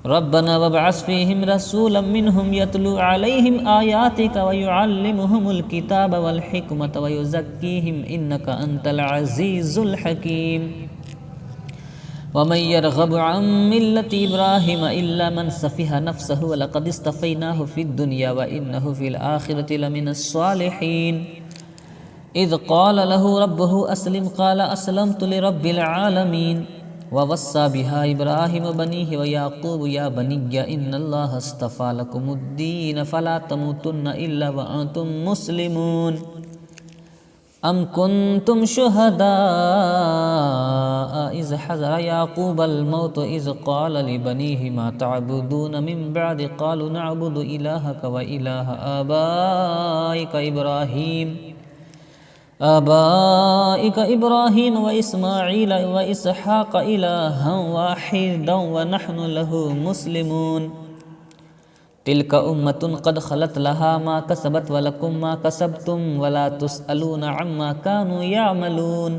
रब्बना वबअस फ़ीहिम रसूलन मिनहुम यतलू अलैहिम आयातिक व युअल्लिमुहुमुल किताब वल हिकमत व युज़क्कीहिम इन्नका अंतल अज़ीज़ुल हकीम। वमन यरग़बु अन मिल्लति इब्राहीम इल्ला मन सफ़िहा नफ़्सहु व लक़द इस्तफ़ैनाहु फ़िद दुनिया व इन्नहु फ़िल आख़िरति लमिनस सालिहीन। इज़ क़ाल लहु रब्बुहु अस्लिम क़ाल अस्लमतु लिरब्बिल आलमीन। ववस्सा बिहा इब्राहीम बनीहि व याक़ूब या बनिय्य इन्नल्लाहा अस्तफ़ा लकुमुद्दीन फ़ला तमूतुन्ना इल्ला व अंतुम मुस्लिमून। अम कुन्तुम शुहदाअ इज़ हज़र याक़ूबल मौत इज़ क़ाल लिबनीहि मा तअबुदून मिन बअदि क़ालू नअबुदु इलाहक व इलाह आबाइक इब्राहीम व इस्माईल व इसहाक़ इलाहन वाहिदन व नहनु लहु मुस्लिमून। तिल्का उम्मतुन क़द ख़लत लहा मा कसबत व लकुम मा कसबतुम वला तुसअलूना अम्मा कानू यामलून।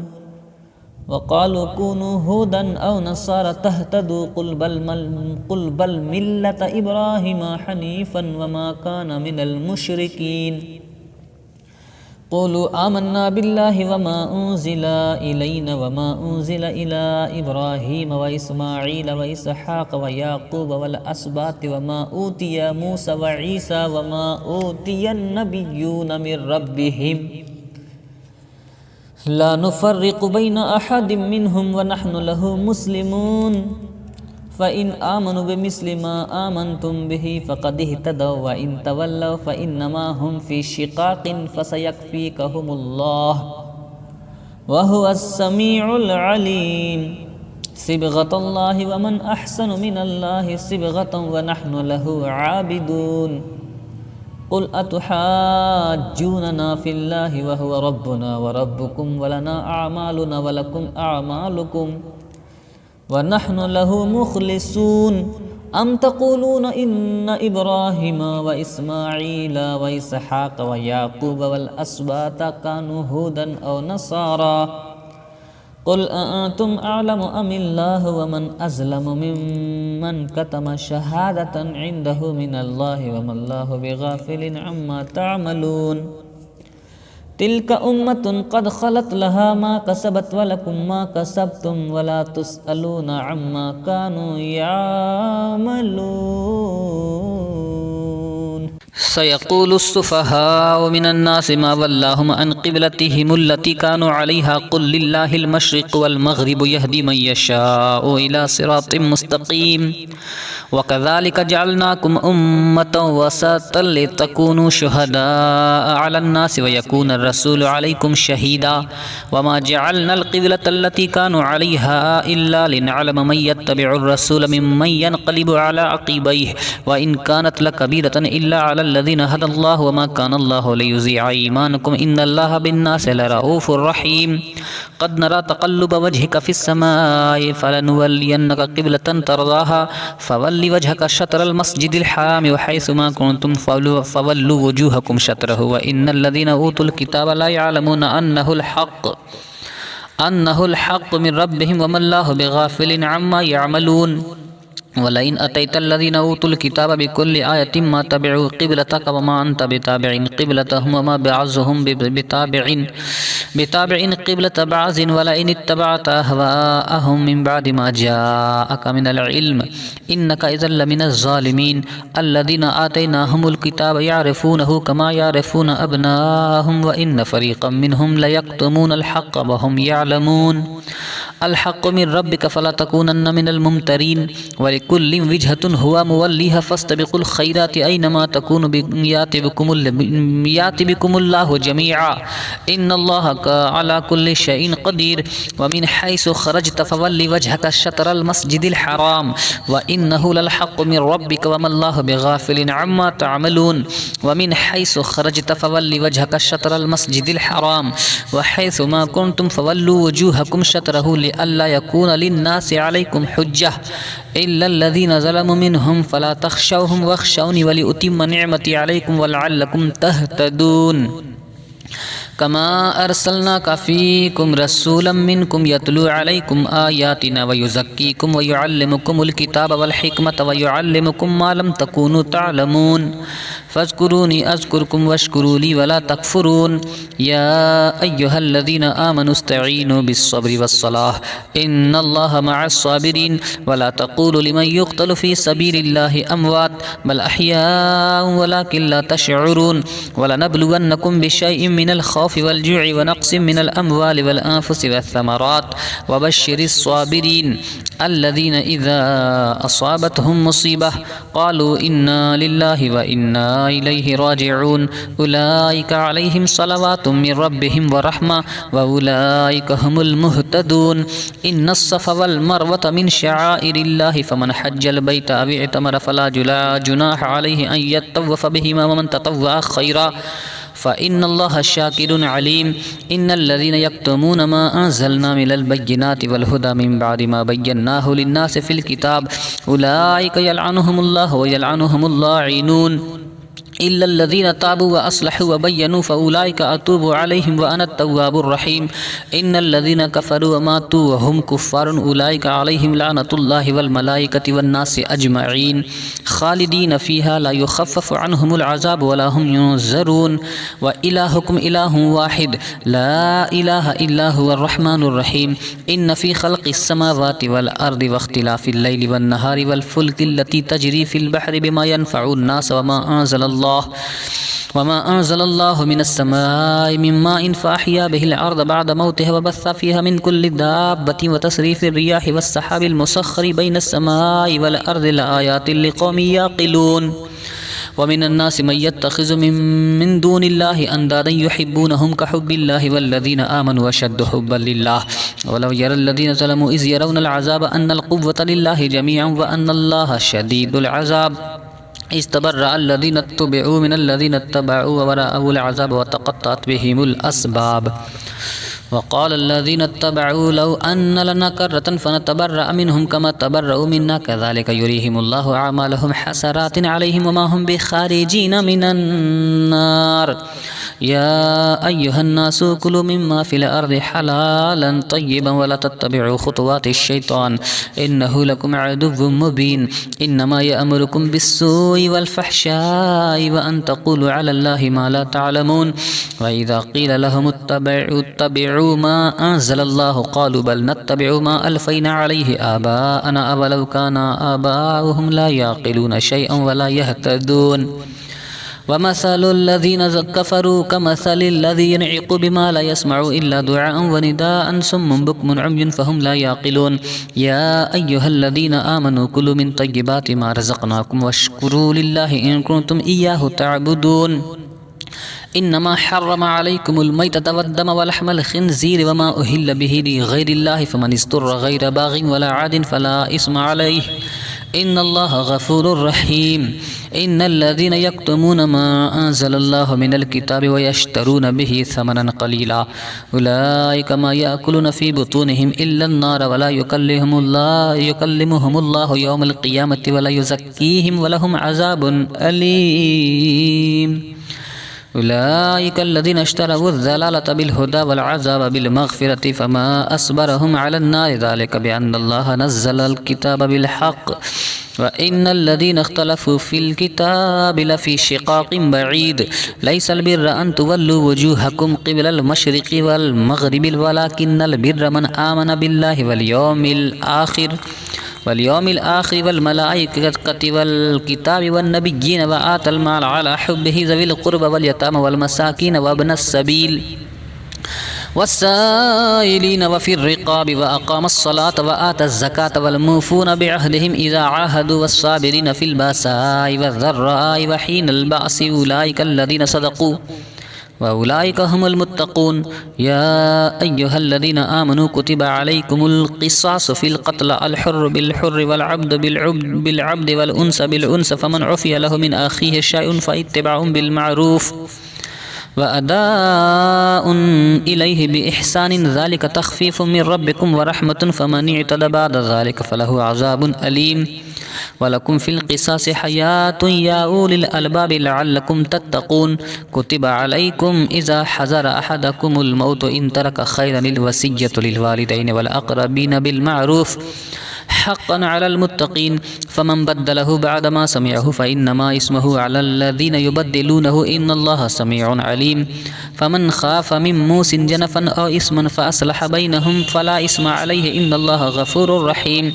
वक़ालू कूनू हुदन औ नसारा तहतदू क़ुल बल मिल्लत इब्राहीम हनीफ़न व मा कान मिनल मुशरिकीन। क़ुलू आमन्ना बिल्लाहि व मा उन्ज़िला इलैना व मा उन्ज़िला इला इब्राहीम व इस्माईल व इसहाक़ व याक़ूब वल अस्बात व मा ऊतिया मूसा व ईसा व मा ऊतियन नबिय्यून मिन रब्बिहिम ला नुफ़र्रिक़ु बैन अहदिम मिनहुम व नहनु लहु मुस्लिमून। फ़इन आमनु बिमिस्लि मा आमनतुम बिही फ़क़द इह्तदव व इन तवल्लव फ़इन्नमा हुम फ़ी शिक़ाक़िन फ़सयक्फ़ीकहुमुल्लाह व हुवस समीउल अलीम। सिबग़तुल्लाहि व मन अहसनु मिनल्लाहि सिबग़तन व नहनु लहु आबिदून। क़ुल अतुहाज्जूनना फ़िल्लाहि व हुव रब्बुना व रब्बुकुम व लना अअमालुना व लकुम अअमालुकुम व नहनु लहु मुख़लिसून। अम तक़ूलून इन्न इब्राहीम व इस्माईल व इसहाक़ व याक़ूब वल अस्बात कानू हुदन औ नसारा। क़ुल अअंतुम अअलमु अमिल्लाहु व मन अज़लमु मिम्मन कतम शहादतन इंदहु मिनल्लाहि व मल्लाहु बिग़ाफ़िलिन अम्मा तअमलून। तिल्का उम्मतुन क़द ख़लत लहा मा कसबत व लकुम मा कसबतुम वला तुसअलूना अम्मा कानू यामलून। सयक़ूलु सुफ़हाउ मिनन नासि मा वल्लाहुम अन क़िब्लतिहिमुल्लती कानू अलैहा क़ुल लिल्लाहिल मशरिक़ु वल मग़रिबु यहदी मन यशाअु इला सिरातिम मुस्तक़ीम। वकज़ालिक जअलनाकुम उम्मतन वसतन लितकूनू शुहदाअ अलन नासि व यकूनर रसूलु अलैकुम शहीदा वमा जअलनल क़िब्लतल्लती कानू अलैहा इल्ला लिनअलम मन यत्तबिउर रसूल मिम्मन यनक़लिबु अला अक़ीबैहि व इन कानत लकबीरतन इल्ला अलल्लज़ीना हदल्लाहु वमा कानल्लाहु लियुज़ीअ ईमानकुम इन्नल्लाहा बिन्नासि लरऊफ़ुर रहीम। क़द नरा तक़ल्लुब वजहिक फ़िस्समाइ फ़लनुवल्लियन्नका क़िब्लतन तर्ज़ाहा फ़वल्लि वजहक शत्रल मस्जिदिल हराम व हैसुमा कुन्तुम फ़वल्लु वुजूहकुम शत्रहु व इन्नल्लज़ीना ऊतुल किताब ला यअलमूना अन्नहुल हक़्क़ु मिन रब्बिहिम व मल्लाहु बिग़ाफ़िलिन अम्मा यअमलून। वलइन अतैतल्लज़ीना ऊतुल किताब बिकुल्लि आयतिन मा तबिउ क़िब्लतक व मा अन्त बिताबिइन क़िब्लतहुम व मा बअज़ुहुम बिताबिइन क़िब्लत बअज़िन वलइन इत्तबअत अहवाअहुम मिन बअदि मा जाअक मिनल इल्म इन्नका इज़्ज़न लमिनज़ ज़ालिमीन। अल्लज़ीना आतैनाहुमुल किताब यअरिफ़ूनहु कमा यअरिफ़ून अब्नाअहुम व इन्न फ़रीक़म मिनहुम लयक्तुमूनल हक़्क़ व हुम यअलमून। अल हक़्क़ु मिन रब्बिक फ़ला तकूनन्न मिनल मुमतरीन वलिकुल्लिन विजहतुन हुवा मुवल्लिहा फ़स्तबिक़ुल ख़ैराति ऐनमा तकूनु याति बिकुमुल्लाहु जमीआ इन्नल्लाहा अला कुल्लि शैइन क़दीर। व मिन हैसु ख़रजत फ़वल्लि वजहक शत्रल मस्जिदिल हराम व इन्नहु लल हक़्क़ु मिन रब्बिक व मल्लाहु बिग़ाफ़िलिन अम्मा तअमलून। व मिन हैसु ख़रजत फ़वल्लि वजहक शत्रल मस्जिदिल हराम व हैसु मा कुन्तुम फ़वल्लु वुजूहकुम शत्रहु लिअल्ला यकून लिन्नासि अलैकुम हुज्जह इल्लल्लज़ीना ज़लमू मिनहुम फला तख़शौहुम वख़शौनी वलिउतिम्म निअमती अलैकुम वलअल्लकुम तहतदून। कमा अरसलनाका फ़ीकुम रसूलन मिनकुम यतलू अलैकुम आयातिना वयुज़क्कीकुम वयुअल्लिमुकुमुल किताब वल हिकमत वयुअल्लिमुकुम मा लम तकूनू तअलमून फ़ज़्कुरूनी अज़्कुरकुम वश्कुरू ली वला तकफ़ुरून। या अय्युहल्लज़ीना आमनू इस्तईनू बिस्सब्रि वस्सलाह इन्नल्लाहा मअस्साबिरीन वला तक़ूलू लिमन युक़तलु फ़ी सबीलिल्लाहि अमवात बल अहयाउन वलाकिन ला तशऊरून वलनब्लुवन्नकुम बिशैइन मिनल खौफ़ि वल जु'i व नक़्सिन मिनल अमवालि वल अनफ़ुसि वस्समरात वबश्शिरिस साबिरीन अल्लज़ीना इज़ा असाबतहुम मुसीबह क़ालू इन्ना लिल्लाहि व इन्ना इलैहि राजिऊन उलाइका अलैहिम सलवातुम मिर रब्बिहिम व रहमा व उलाइका हुमुल मुहतदून। इन्नस सफ़ा वल मरवत मिन शआइरिल्लाहि फमन हज्जल बैता अव इतमर फला जुनाह अलैहि अन यतव्वफ़ बिहिमा वमन ततव्वअ खैरा फ़इन्नल्लाहा शाकिरुन अलीम। इन्नल्लज़ीना यक्तुमूना मा अंज़लना मिनल बय्यिनाति वल हुदा मिन बअदि मा बय्यन्नाहु लिन्नासि फ़िल किताब उलाइका यलअनुहुमुल्लाहु व यलअनुहुमुल लाइनून इल्लल्लज़ीना ताबू व अस्लहू व बय्यनू फ़उलाइका अतूबु अलैहिम व अना तव्वाबुर रहीम। इन्नल्लज़ीना कफ़रू व मातू व हुम कुफ़्फ़ारुन उलाइका अलैहिम लानतुल्लाहि वल मलाइकति वन नासि अजमईन खालिदीन फ़ीहा ला युख़फ़्फ़फ़ु अन्हुमुल अज़ाब व ला हुम युनज़रून व इलाहुकुम इलाहुन वाहिद ला इलाहा इल्ला हुवर रहमानुर रहीम। इन्न फ़ी ख़ल्क़िस समावाति वल अर्दि व इख्तिलाफ़िल लैलि वन नहारि वल फ़ुल्कि लती तजरी फ़िल बहरि बिमा यनफ़उन नास वमा अंज़लल्लाहु मिनस समाई मिन माइन फ़अहया बिहिल अर्द बअद मौतिहा व बस्सा फ़ीहा मिन कुल्लि दाब्बतिन व तसरीफ़िर रियाहि वस सहाबिल मुसख़्ख़रि बैनस समाई वल अर्दि लआयातिन लिक़ौमिन याक़िलून। व मिनन नासि मन यत्तख़िज़ु मिन दूनिल्लाहि अंदादन युहिब्बूनहुम कहुब्बिल्लाहि वल्लज़ीना आमनू अशद्दु हुब्बन लिल्लाह वलौ यरल्लज़ीना ज़लमू इज़ यरौनल अज़ाब अन्नल क़ुव्वता लिल्लाहि जमीअन व अन्नल्लाहा शदीदुल अज़ाब। इस्तबर्रअल्लज़ीना इत्तबअू मिनल्लज़ीना इत्तबअू व रअवुल अज़ाब व तक़त्तअत बिहिमुल अस्बाब। वक़ालल्लज़ीना इत्तबअू लौ अन्न लना कर्रतन फनतबर्रअ मिनहुम कमा तबर्रअू मिन्ना कज़ालिका युरीहिमुल्लाहु अअमालहुम हसरातिन अलैहिम वमा हुम बिखारिजीन मिनन नार। या अय्युहन्नासु कुलू मिम्मा फ़िल अर्दि हलालन तय्यिबन वला तत्तबिअू खुतुवातिश शैतान इन्नहु लकुम अदुव्वुम मुबीन। इन्नमा यअमुरुकुम बिस्सूइ वल फ़हशाइ व अन तक़ूलू अलल्लाहि मा ला तअलमून। व इज़ा क़ील लहुम इत्तबिअू मा अंज़लल्लाहु क़ालू बल नत्तबिअू मा अल्फ़ैना अलैहि आबाअना अवलौ काना आबाउहुम ला याक़िलून शैअन वला यहतदून। वमसलुल्लज़ीना कफ़रू कमसलिल्लज़ी यनइक़ु बिमा ला यस्मअु इल्ला दुआअन व निदाअन सुम्मुन बुक्मुन उम्युन फ़हुम ला याक़िलून। या अय्युहल्लज़ीना आमनू कुलू मिन तय्यिबाति मा रज़क़नाकुम वश्कुरू लिल्लाहि इन कुन्तुम इय्याहु तअबुदून। इन्नमा हर्रम अलैकुमुल मैतत वद्दम वलहमल खिन्ज़ीर वमा उहिल्ल बिहि लिग़ैरिल्लाहि फमन इस्तुर्र गैर बाग़िन वला आदिन फला इस्म अलैहि इन्नल्लाहा गफ़ूरुर रहीम। इन्नल्लज़ीना यक्तुमूना मा अंज़लल्लाहु मिनल किताबि व यश्तरून बिहि समनन क़लीला उलाइका मा याकुलूना फ़ी बुतूनिहिम इल्लन नार वला युकल्लिमुहुमुल्लाहु यौमल क़ियामति वला युज़क्कीहिम वलहुम अज़ाबुन अलीम। उलाइका अल्लज़ीना इश्तरवु ज़लालत बिल हुदा वल अज़ाब बिल मग़फ़िरति फ़मा अस्बरहुम अलन नार ज़ालिका बिअन्नल्लाहा नज़्ज़लल किताब बिल हक़्क़ व इन्नल्लज़ीना इख्तलफ़ू फ़िल किताबि लफ़ी शिक़ाक़िन बईद लैसल बिर्र अन तुवल्लू वुजूहकुम क़िबलल मशरिक़ि वल मग़रिबि वलाकिन्नल बिर्र मन आमन बिल्लाहि वल यौमिल आख़िर वल मलाइकति वल किताबि वन नबिय्यीन व आतल माल अला हुब्बिहि ज़विल क़ुर्बा वल यतामा वल मसाकीन व इब्नस सबील वस्साइलीन व फ़िर रिक़ाबि व अक़ामस्सलात व आतज़ ज़कात वल मूफ़ून बिअहदिहिम इज़ा आहदू वस्साबिरीन फ़िल बासाइ वज़र्राइ व हीनल बअसि उलाइका अल्लज़ीना सदक़ू व उलाइका हुमुल मुत्तक़ून। या अय्युहल्लज़ीना आमनू कुतिबा अलैकुमुल क़िसासु फ़िल क़त्ल अल हुर्र बिल हुर्र वल अब्द बिल अब्द वल उन्स बिल उन्स फ़मन उफ़िया लहु मिन अख़ीहि शैउन फ़इत्तिबाउन बिल मअरूफ़ व अदाउन इलैहि बिइहसानिन ज़ालिका तख़फ़ीफ़ुम मिन रब्बिकुम व रहमतुन फ़मन इअतदा बअद ज़ालिका फ़लहु अज़ाबुन अलीम वलकुम फ़िल क़िसासि हयातुन या उलिल अलबाबि लअल्लकुम तत्तक़ून कुतिबा अलैकुम इज़ा हज़र अहदकुमुल मौत इन तरक खैरनिल वसिय्यतु लिल वालिदैनि वल अक़रबीन बिल मअरूफ़ हक़्क़न अलल मुत्तक़ीन फ़मन बद्दलहु बअद मा समिअहु फ़इन्नमा इस्मुहु अलल लज़ीन युबद्दिलूनहु इन्नल्लाहा समीउन अलीम फ़मन ख़ाफ़ मिन मूसिन जनफ़न औ इस्मन फ़अस्लह बैनहुम फ़ला इस्मा अलैहि इन्नल्लाहा गफ़ूरुर रहीम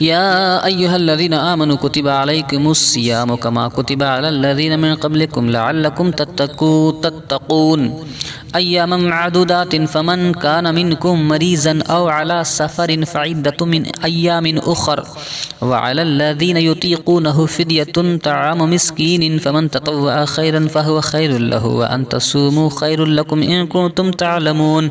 या अय्युहल्लज़ीना आमनू कुतिबा अलैकुमुस्सियामु कमा कुतिबा अलल्लज़ीना मिन क़ब्लिकुम लअल्लकुम तत्तक़ून अय्यामम मअदूदातिन फ़मन कान मिनकुम मरीज़न औ अला सफ़रिन फ़इद्दतुम मिन अय्यामिन उख़र व अलल्लज़ीना युतीक़ूनहु फ़िद्यतुन तअमु मिस्कीनिन फ़मन ततव्वअ खैरन फ़हुव खैरुल लहु व अन तसूमू खैरुल लकुम इन कुंतुम तअलमून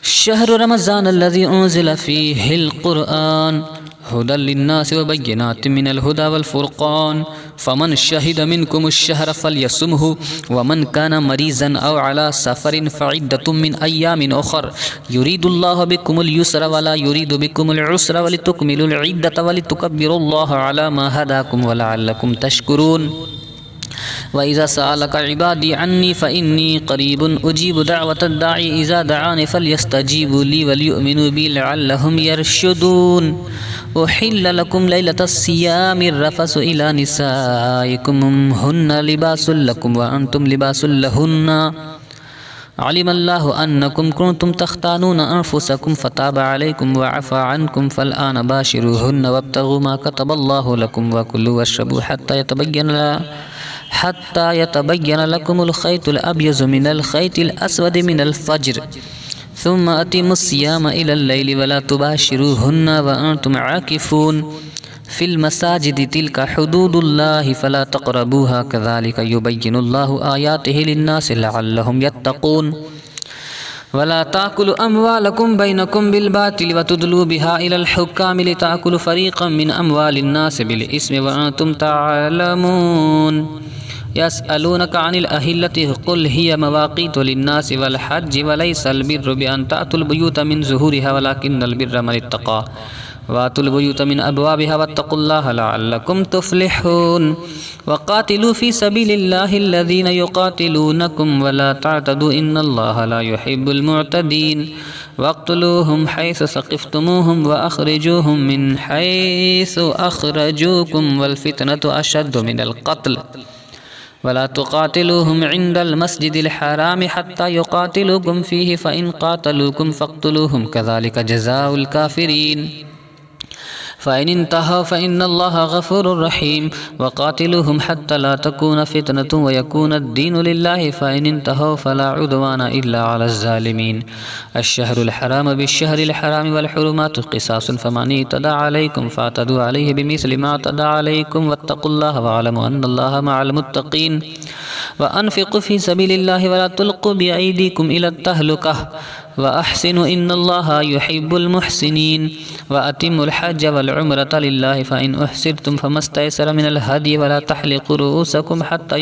शहरु रमज़ान अल्लज़ी उन्ज़िल फ़ीहिल क़ुरआन हुदल लिन्नासि व बय्यिनातिम मिनल हुदा वल फ़ुरक़ान फ़मन शहिद मिनकुमुश्शहर फ़ल्यसुमहु व मन कान मरीज़न औ अला सफ़रिन फ़इद्दतुम मिन अय्यामिन उख़र युरीदुल्लाहु बिकुमुल युस्रा व ला युरीदु बिकुमुल उस्रा व लितुकमिलुल इद्दत व लितुकब्बिरुल्लाह अला मा हदाकुम व लअल्लकुम तशकुरून व इज़ा सअलक इबादी अन्नी फ़इन्नी क़रीबुन उजीबु दअवतद दाई इज़ा दआनी फ़ल्यस्तजीबू ली वलियुमिनू बी लअल्लहुम यरशुदून उहिल्ल लकुम लैलतस सियामिर रफ़सु इला निसाइकुम हुन्ना लिबासुल लकुम व अंतुम लिबासुल लहुन्ना अलिमल्लाहु अन्नकुम कुंतुम तख्तानूना अनफुसकुम फ़ताबा अलैकुम व अफ़ा अन्कुम फ़लआन बाशिरूहुन्ना वब्तगू मा कतबल्लाहु लकुम व कुलू वश्रबू हत्ता यतबय्यन लकुमुल ख़ैतुल अब्यज़ु मिनल ख़ैतिल अस्वदि मिनल फ़ज्र सुम्मा अतिमुस्सियाम इलल लैलि वला तुबाशिरूहुन्ना व अंतुम आकिफून फ़िल मसाजिदि तिल्का हुदूदुल्लाहि फ़ला तक़रबूहा कज़ालिका युबय्यिनुल्लाहु आयातिहि लिन्नासि लअल्लहुम यत्तक़ून वला ताकुलु अम्वालकुम बैनकुम बिल बातिल व तुदलू बिहा इलल हुक्कामि लिताकुलु फ़रीक़म मिन अम्वालिन नासि बिल इस्मि व अंतुम तअलमून यसअलूनका अनिल अहिल्लति क़ुल हिय मवाक़ीतु लिन्नासि वल हज्जि व लैसल बिर्रु बिअन तातुल बुयूत मिन ज़ुहूरिहा वलाकिन्नल बिर्र मन इत्तक़ा वातुल बुयूत मिन अबवाबिहा वत्तक़ुल्लाह लअल्लकुम तुफ़्लिहून वक़ातिलू फ़ी सबीलिल्लाहि अल्लज़ीना युक़ातिलूनकुम वला तअतदू इन्नल्लाहा ला युहिब्बुल मुअतदीन वक़्तुलूहुम हैसु सक़िफ़्तुमूहुम व अख़रिजूहुम मिन हैसु अख़रजूकुम वल फ़ितनतु अशद्दु मिनल क़त्ल वला तुक़ातिलूहुम इंदल मस्जिदिल हराम हत्ता युक़ातिलूकुम फ़ीहि फ़इन क़ातलूकुम फ़क़्तुलूहुम कज़ालिका जज़ाउल काफ़िरीन फ़इन इंतहौ फ़इन्नल्लाहा गफ़ूरुर रहीम वक़ातिलूहुम हत्ता ला तकून फ़ितनतुन व यकूनद्दीनु लिल्लाहि फ़इन इंतहौ फ़ला उद्वाना इल्ला अलज़ ज़ालिमीन अश्शहरुल हराम बिश्शहरिल हराम वल हुरुमातु क़िसासुन फ़मन इतदा अलैकुम फ़अतदू अलैहि बिमिस्लि मा अतदा अलैकुम वत्तक़ुल्लाह वअलमू अन्नल्लाहा मअल मुत्तक़ीन व अनफ़िक़ू फ़ी सबीलिल्लाहि वला तुल्क़ू बिअयदीकुम इलत तहलुक़ह व अहसिनु इन्नल्लाहा युहिब्बुल मुहसिनीन व अतिम्मुल हज्ज वल उम्रता लिल्लाहि फ़इन उहसिरतुम फ़मस्तयसर मिनल हदि वला तहलिक़ू रुऊसकुम हत्ता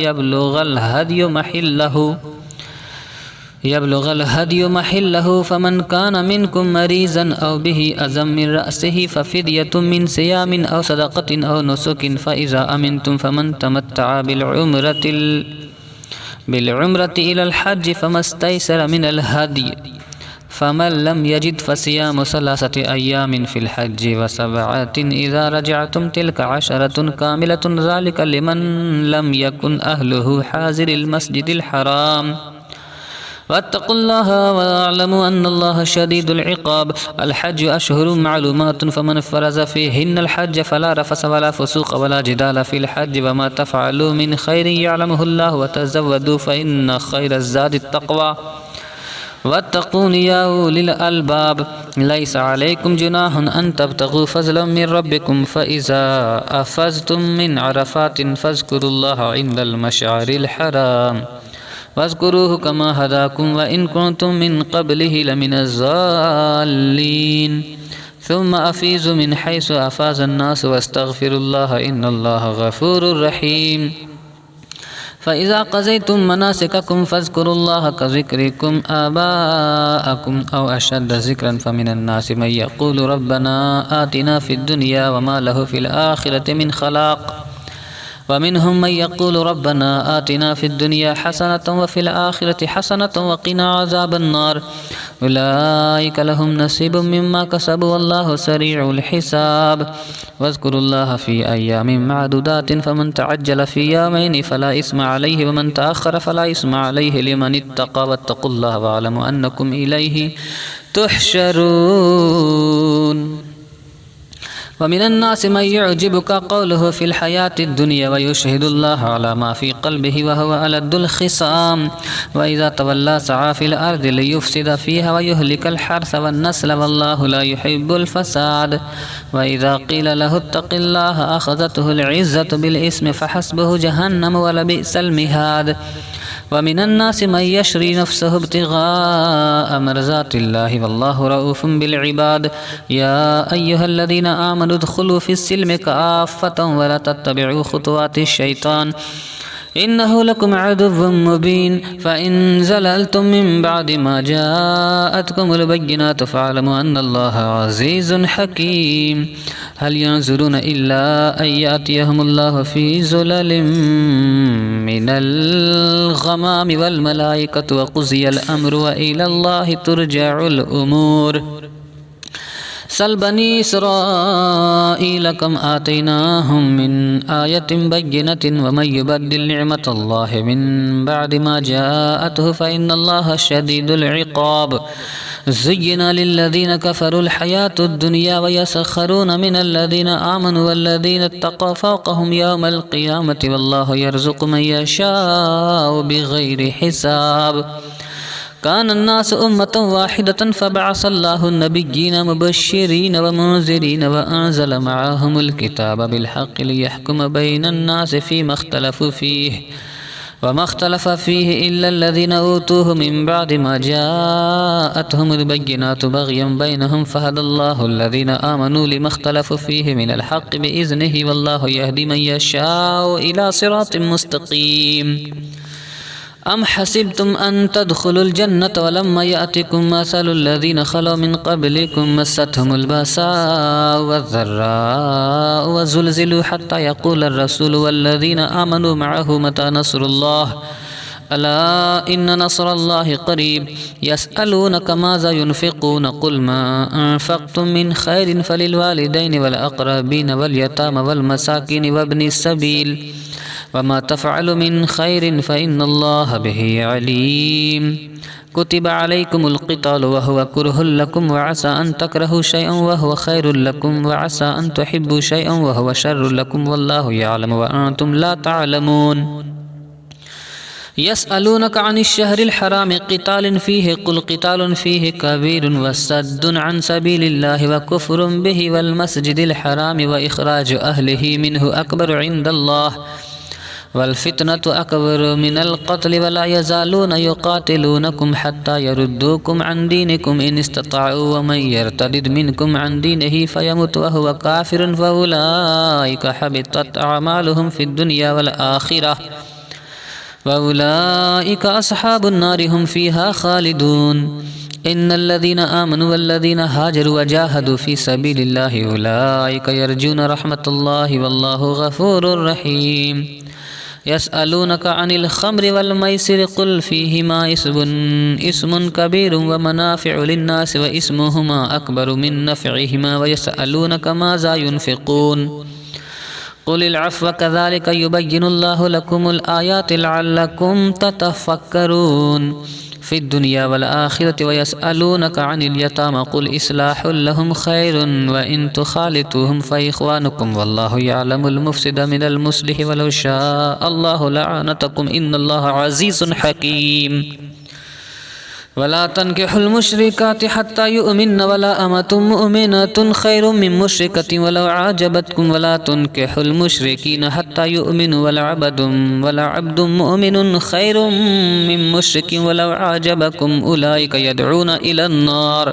यबलुग़ल हदियु महिल्लहु फ़मन कान मिनकुम मरीज़न औ बिही अज़म मिन रअसिही फ़फ़िद्यतुम मिन सियामिन औ सदक़तिन औ नुसुकिन फ़इज़ा अमिनतुम फ़मन तमत्तअ बिलउम्रति इलल हज्जि फ़मस्तयसर मिनल हदि फ़मन लम यजिद फ़सियामु सलासति अय्यामिन फ़िल हज्जि व सबअतिन इज़ा रजअतुम तिल्का अशरतुन कामिलतुन ज़ालिका लिमन लम यकुन अहलुहु हाज़िरिल मस्जिदिल हराम वत्तक़ुल्लाह वअलमू अन्नल्लाहा शदीदुल इक़ाब अल हज्जु अशहुरुम मालूमातुन फ़मन फ़रज़ फ़ीहिन्नल हज्ज फ़ला रफ़स वला फ़ुसूक़ वला जिदाल फ़िल हज्ज वमा तफ़अलू मिन खैरिन यअलमुहुल्लाहु वतज़व्वदू फ़इन्न खैरज़ ज़ादित तक़वा वत्तक़ून या उलिल अलबाब लैस अलैकुम जुनाहुन अन तब्तगू फ़ज़लन मिन रब्बिकुम फ़इज़ा अफ़ज़्तुम मिन अरफ़ातिन फ़ज़्कुरुल्लाह इंदल मशअरिल हराम वज़्कुरूहु कमा हदाकुम व इन कुंतुम मिन क़ब्लिहि लमिनज़ ज़ाल्लीन सुम्मा अफ़ीज़ू मिन हैसु अफ़ाज़न नास वस्तग़फ़िरुल्लाह इन्नल्लाहा गफ़ूरुर रहीम फ़इज़ा क़ज़यतुम मनासिककुम फ़ज़्कुरुल्लाह कज़िक्रिकुम आबाअकुम औ अशद्द ज़िक्रन फ़मिनन्नासि मन यक़ूलु रब्बना आतिना फ़िद्दुनिया वमा लहु फ़िल आख़िरति मिन ख़लाक़ वमिनहुम मन यक़ूलु रब्बना आतिना फ़िद्दुनिया हसनतन वफ़िल आख़िरति हसनतन वक़िना अज़ाबन्नार उलाइका लहुम नसीबुम मिम्मा कसबु वल्लाहु सरीउल हिसाब वज़्कुरुल्लाह फ़ी अय्यामिन मअदूदातिन फ़मन तअज्जल फ़ी यौमैनि फ़ला इस्मा अलैहि वमन तअख़्ख़र फ़ला इस्मा अलैहि लिमन इत्तक़ा वत्तक़ुल्लाह वअलमू अन्नकुम इलैहि तुहशरून। वमिनन्नासि मन युअजिबुका क़ौलुहु फ़िल हयातिद दुनिया वयुशहिदुल्लाह अला मा फ़ी क़ल्बिहि वहुवा अलद्दुल ख़िसाम वइज़ा तवल्ला सआ फ़िल अर्दि लियुफ़्सिद फ़ीहा वयुहलिकल हर्थ वन्नस्ल वल्लाहु ला युहिब्बुल फ़साद वइज़ा क़ील लहु इत्तक़िल्लाह अख़ज़तहुल इज़्ज़तु बिल इस्मि फ़हस्बुहु जहन्नम वलबिअसल मिहाद वमिनन्नासि मन यशरी नफ़्सहु इब्तिग़ाअ मर्ज़ातिल्लाहि वल्लाहु रऊफ़ुम बिल इबाद या अय्युहल्लज़ीना आमनु उद्ख़ुलू फ़िस्सिल्मि काफ़्फ़तन वला तत्तबिउ ख़ुतुवातिश शैतान इन्नहु लकुम अदुव्वुम मुबीन फ़इन ज़ललतुम मिन बअदि मा जाअतकुमुल बय्यिनातु फ़अलमू अन्नल्लाहा अज़ीज़ुन हकीम हल यंज़ुरूना इल्ला अन यातियहुमुल्लाहु फ़ी ज़ुललिम मिनल ग़मामि वल मलाइकतु वक़ुज़ियल अम्रु व इलल्लाहि तुरजअुल उमूर सल बनी इसराईल कम आतैनाहुम मिन आयतिन बय्यिनतिन वमन युबद्दिल निअमतल्लाहि मिन बअदि मा जाअतहु फ़इन्नल्लाहा शदीदुल इक़ाब ज़ुय्यिना लिल्लज़ीना कफ़रुल हयातुद दुनिया वयस्ख़रूना मिनल्लज़ीना आमनु वल्लज़ीना इत्तक़व फ़ौक़हुम यौमल क़ियामति वल्लाहु यर्ज़ुक़ु मन यशाअु बिग़ैरि हिसाब कानन्नासु उम्मतन वाहिदतन फ़बअसल्लाहु नबिय्यीना मुबश्शिरीन व मुनज़िरीन व अंज़ल मअहुमुल किताब बिलहक़्क़ि लियहकुम बैनन्नासि फ़ीमा इख़्तलफ़ू फ़ीहि वमा इख़्तलफ़ फ़ीहि इल्लल्लज़ीना ऊतूहु मिन बअदि मा जाअतहुमुल बय्यिनातु बग़यन बैनहुम फ़हदल्लाहु अल्लज़ीना आमनू लिमा इख़्तलफ़ू फ़ीहि मिनल हक़्क़ि बिइज़्निहि वल्लाहु यहदी मन यशाअु इला सिरातिन मुस्तक़ीम। अम हसिबतुम अन तदखुलुल जन्नत वलम्मा यातिकुम मसलुल लज़ीना खलौ मिन क़ब्लिकुम मस्सतहुमुल बअसाउ वज़्ज़र्राउ वज़ुलज़िलू हत्ता यक़ूलर रसूलु वल्लज़ीना आमनू मअहु मता नस्रुल्लाह अला इन्न नस्रल्लाहि क़रीब यसअलूनका माज़ा युनफ़िक़ून क़ुल मा अनफ़क़्तुम मिन ख़ैरिन फ़लिलवालिदैनि वल अक़रबीन वल यतामा वल मसाकीन वब्निस सबील वमा तफ़अलु मिन ख़ैरिन फ़इन्नल्लाह बिही अलीम। कुतिब अलैकुमुल क़ितालु वहुवा कुरहुल लकुम वअसा अन तकरहू शैअन वहुवा खैरुल लकुम वअसा अन तुहिब्बू शैअन वहुवा शर्रुल लकुम वल्लाहु यअलमु व अंतुम ला तअलमून। यसअलूनका अनिश शहरिल हरामि क़ितालिन फ़ीहि क़ुल क़ितालुन फ़ीहि कबीरुन वसद्दुन अन सबीलिल्लाहि व कुफ़्रुन बिही वल मस्जिदिल हरामि व इख़राजु अहलिही मिन्हु अकबरु इन्दल्लाह वल फितनतु अकबरु मिनल क़त्ल वला यज़ालूना युक़ातिलूनकुम हत्ता यरुद्दूकुम अन दीनिकुम इन इस्तताअू व मन यर्तदिद मिनकुम अन दीनिही फ़यमुत व हुवा काफ़िरुन फ़उलाइका हबितत अअमालुहुम फ़िद दुनिया वल आख़िरह व उलाइका अस्हाबुन नारि हुम फ़ीहा ख़ालिदून। इन्नल्लज़ीना आमनु वल्लज़ीना हाजरू वजाहदू फ़ी सबीलिल्लाहि उलाइका यरजूना रहमतल्लाहि वल्लाहु गफ़ूरुर रहीम। यसअलूनका अनिल ख़म्रि वल मैसिरि क़ुल फ़ीहिमा इस्मुन कबीरुन व मनाफ़िउ लिन्नासि व इस्मुहुमा अकबरु मिन नफ़इहिमा व यसअलूनका माज़ा युनफ़िक़ून क़ुलिल अफ़्व कज़ालिका युबय्यिनुल्लाहु लकुमुल आयाति लअल्लकुम ततफ़क्करून फ़िद दुनिया वल आख़िरति व यसअलूनका अनिल यतामा क़ुल इस्लाहुल लहुम ख़ैरुन व इन तुख़ालितूहुम फ़इख़्वानुकुम वल्लाहु यअलमुल मुफ़्सिद मिनल मुस्लिहि वलौ शाअ अल्लाहु लअनतकुम इन्नल्लाहा अज़ीज़ुन हकीम। वला तन्किहुल मुश्रिकाति हत्ता युमिन्न वला अमतुम मुमिनतुन खैरुम मिन मुश्रिकतिन वलौ आजबतकुम वला तन्किहुल मुश्रिकीन हत्ता युमिनु वला अब्दुम मुमिनुन खैरुम मिन मुश्रिकिन वलौ आजबकुम उलाइका यदऊना इलन नार